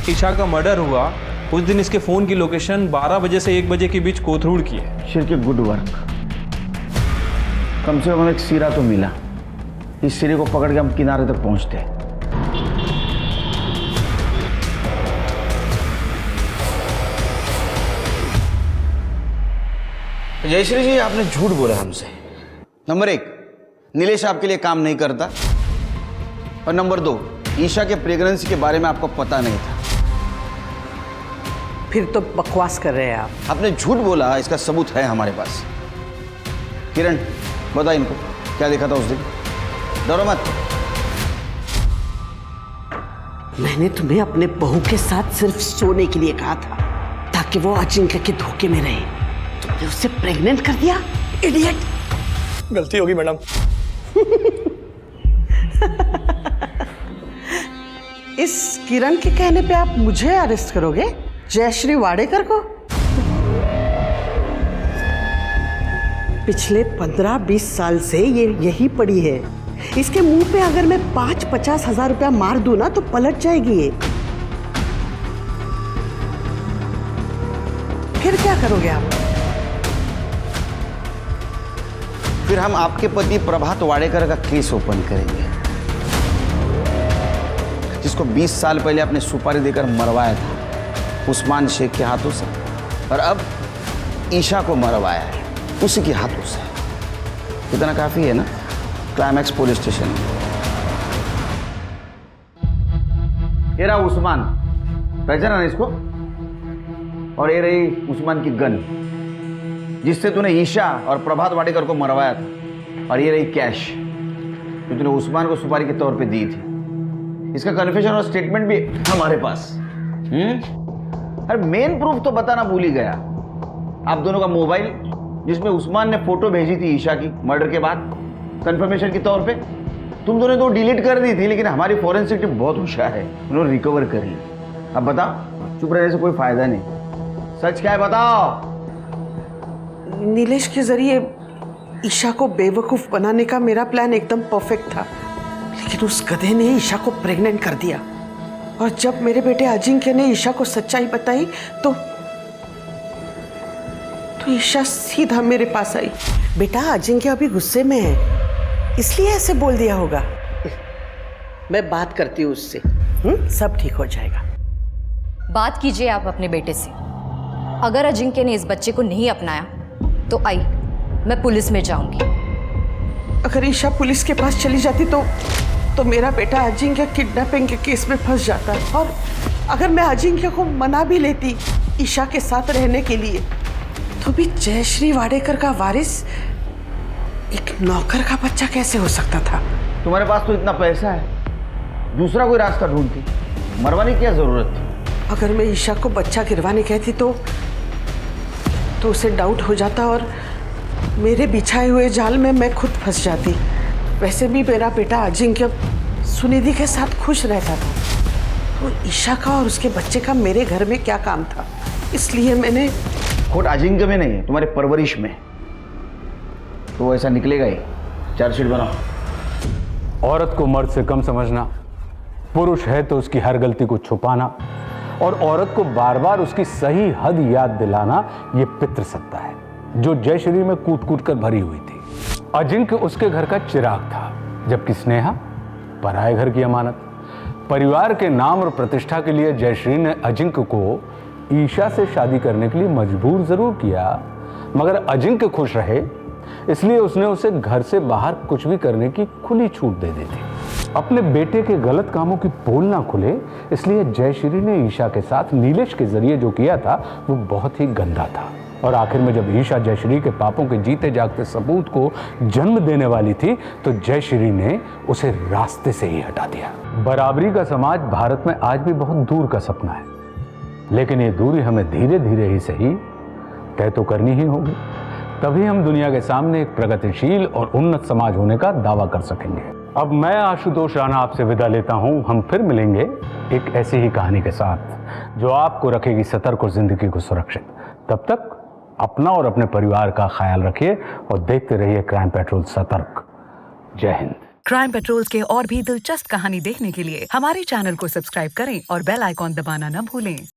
ईशा का मर्डर हुआ उस दिन इसके फोन की लोकेशन 12 बजे से 1 बजे के बीच कोथरूड की है। शेर के गुड वर्क। कम से कम एक सिरा तो मिला। इस सिरे को पकड़ के हम किनारे तक पहुंचते हैं। जयश्री जी, आपने झूठ बोला हमसे। नंबर 1, नीलेश आपके लिए काम नहीं करता, और नंबर 2, ईशा के प्रेगनेंसी के बारे में आपको पता नहीं था। फिर तो बकवास कर रहे हैं आप। आपने झूठ बोला, इसका सबूत है हमारे पास। किरण, बता इनको क्या देखा था उस दिन। डरो मत। मैंने तुम्हें अपने बहू के साथ सिर्फ सोने के लिए कहा था ताकि वो अजिंक्य के धोखे में रहे। तुमने उससे प्रेग्नेंट कर दिया, इडियट। गलती होगी मैडम। इस किरण के कहने पे आप मुझे अरेस्ट करोगे, जयश्री वाडेकर को? पिछले 15-20 साल से ये यही पड़ी है। इसके मुंह पे अगर मैं 5-50 हजार रुपया मार दूं ना तो पलट जाएगी ये। फिर क्या करोगे आप? फिर हम आपके पति प्रभात वाडेकर का केस ओपन करेंगे, जिसको 20 साल पहले आपने सुपारी देकर मरवाया था उस्मान शेख के हाथों से, और अब ईशा को मरवाया है उसी के हाथों से। इतना काफी है ना? Climax police station. ये रहा उस्मान, पहचाना ना इसको? और ये रही उस्मान की गन जिससे तूने ईशा और प्रभात वाडेकर को मरवाया था, और ये रही कैश जो तूने उस्मान को सुपारी के तौर पे दी थी। इसका कन्फेशन और स्टेटमेंट भी हमारे पास। अरे मेन प्रूफ तो बताना भूल ही गया, आप दोनों का मोबाइल जिसमें उस्मान ने फोटो भेजी थी ईशा की मर्डर के बाद कंफर्मेशन के तौर पे। तुम दोनों तो डिलीट कर दी थी, लेकिन हमारी फॉरेंसिक टीम बहुत होशियार है, उन्होंने रिकवर कर ली। अब बताओ, चुप रहने से कोई फायदा नहीं, सच क्या है बताओ। नीलेश के जरिए ईशा को बेवकूफ बनाने का मेरा प्लान एकदम परफेक्ट था, लेकिन उस गधे ने ईशा को प्रेग्नेंट कर दिया। और जब मेरे बेटे अजिंक्य ने ईशा को सच्चाई बताई तो ईशा सीधा मेरे पास आई। बेटा अजिंक्य अभी गुस्से में है, इसलिए ऐसे बोल दिया होगा। मैं बात करती हूँ उससे, सब ठीक हो जाएगा। बात कीजिए आप अपने बेटे से। अगर अजिंक्य ने इस बच्चे को नहीं अपनाया तो आई, मैं पुलिस में जाऊंगी। अगर ईशा पुलिस के पास चली जाती तो मेरा बेटा अजिंक्य किडनैपिंग के केस में फंस जाता। और अगर मैं अजिंक्य को मना भी लेती ईशा के साथ रहने के लिए, तो भी जयश्री वाडेकर का वारिस एक नौकर का बच्चा कैसे हो सकता था? तुम्हारे पास तो इतना पैसा है, दूसरा कोई रास्ता ढूंढती, मरवाने की क्या जरूरत थी? अगर मैं ईशा को बच्चा गिरवाने कहती तो उसे डाउट हो जाता और मेरे बिछाए हुए जाल में मैं खुद फंस जाती। वैसे भी मेरा बेटा अजिंक्य सुनिधि के साथ खुश रहता था, तो ईशा का और उसके बच्चे का मेरे घर में क्या काम था? इसलिए मैंने खोट अजिंक्य में नहीं है, तुम्हारे परवरिश में। तो ऐसा निकलेगा ही। चार्जशीट बनाओ। औरत को मर्द से कम समझना, पुरुष है तो उसकी हर गलती को छुपाना और औरत को बार बार उसकी सही हद याद दिलाना, ये पितृसत्ता है जो जयश्री में कूट कूट कर भरी हुई थी। अजिंक्य उसके घर का चिराग था, जबकि स्नेहा पराये घर की अमानत। परिवार के नाम और प्रतिष्ठा के लिए जयश्री ने अजिंक्य को ईशा से शादी करने के लिए मजबूर जरूर किया, मगर अजिंक्य खुश रहे इसलिए उसने उसे घर से बाहर कुछ भी करने की खुली छूट दे दी थी। अपने बेटे के गलत कामों की पोल ना खुले, इसलिए जयश्री ने ईशा के साथ नीलेश के जरिए जो किया था वो बहुत ही गंदा था। और आखिर में जब ईशा जयश्री के पापों के जीते जागते सबूत को जन्म देने वाली थी, तो जयश्री ने उसे रास्ते से ही हटा दिया। बराबरी का समाज भारत में आज भी बहुत दूर का सपना है, लेकिन ये दूरी हमें धीरे धीरे ही सही तय तो करनी ही होगी, तभी हम दुनिया के सामने एक प्रगतिशील और उन्नत समाज होने का दावा कर सकेंगे। अब मैं आशुतोष राणा आपसे विदा लेता हूं। हम फिर मिलेंगे एक ऐसी ही कहानी के साथ जो आपको रखेगी सतर्क और जिंदगी को सुरक्षित। तब तक अपना और अपने परिवार का ख्याल रखिए और देखते रहिए क्राइम पेट्रोल सतर्क। जय हिंद। क्राइम पेट्रोल के और भी दिलचस्प कहानी देखने के लिए हमारे चैनल को सब्सक्राइब करें और बेल आइकॉन दबाना न भूलें।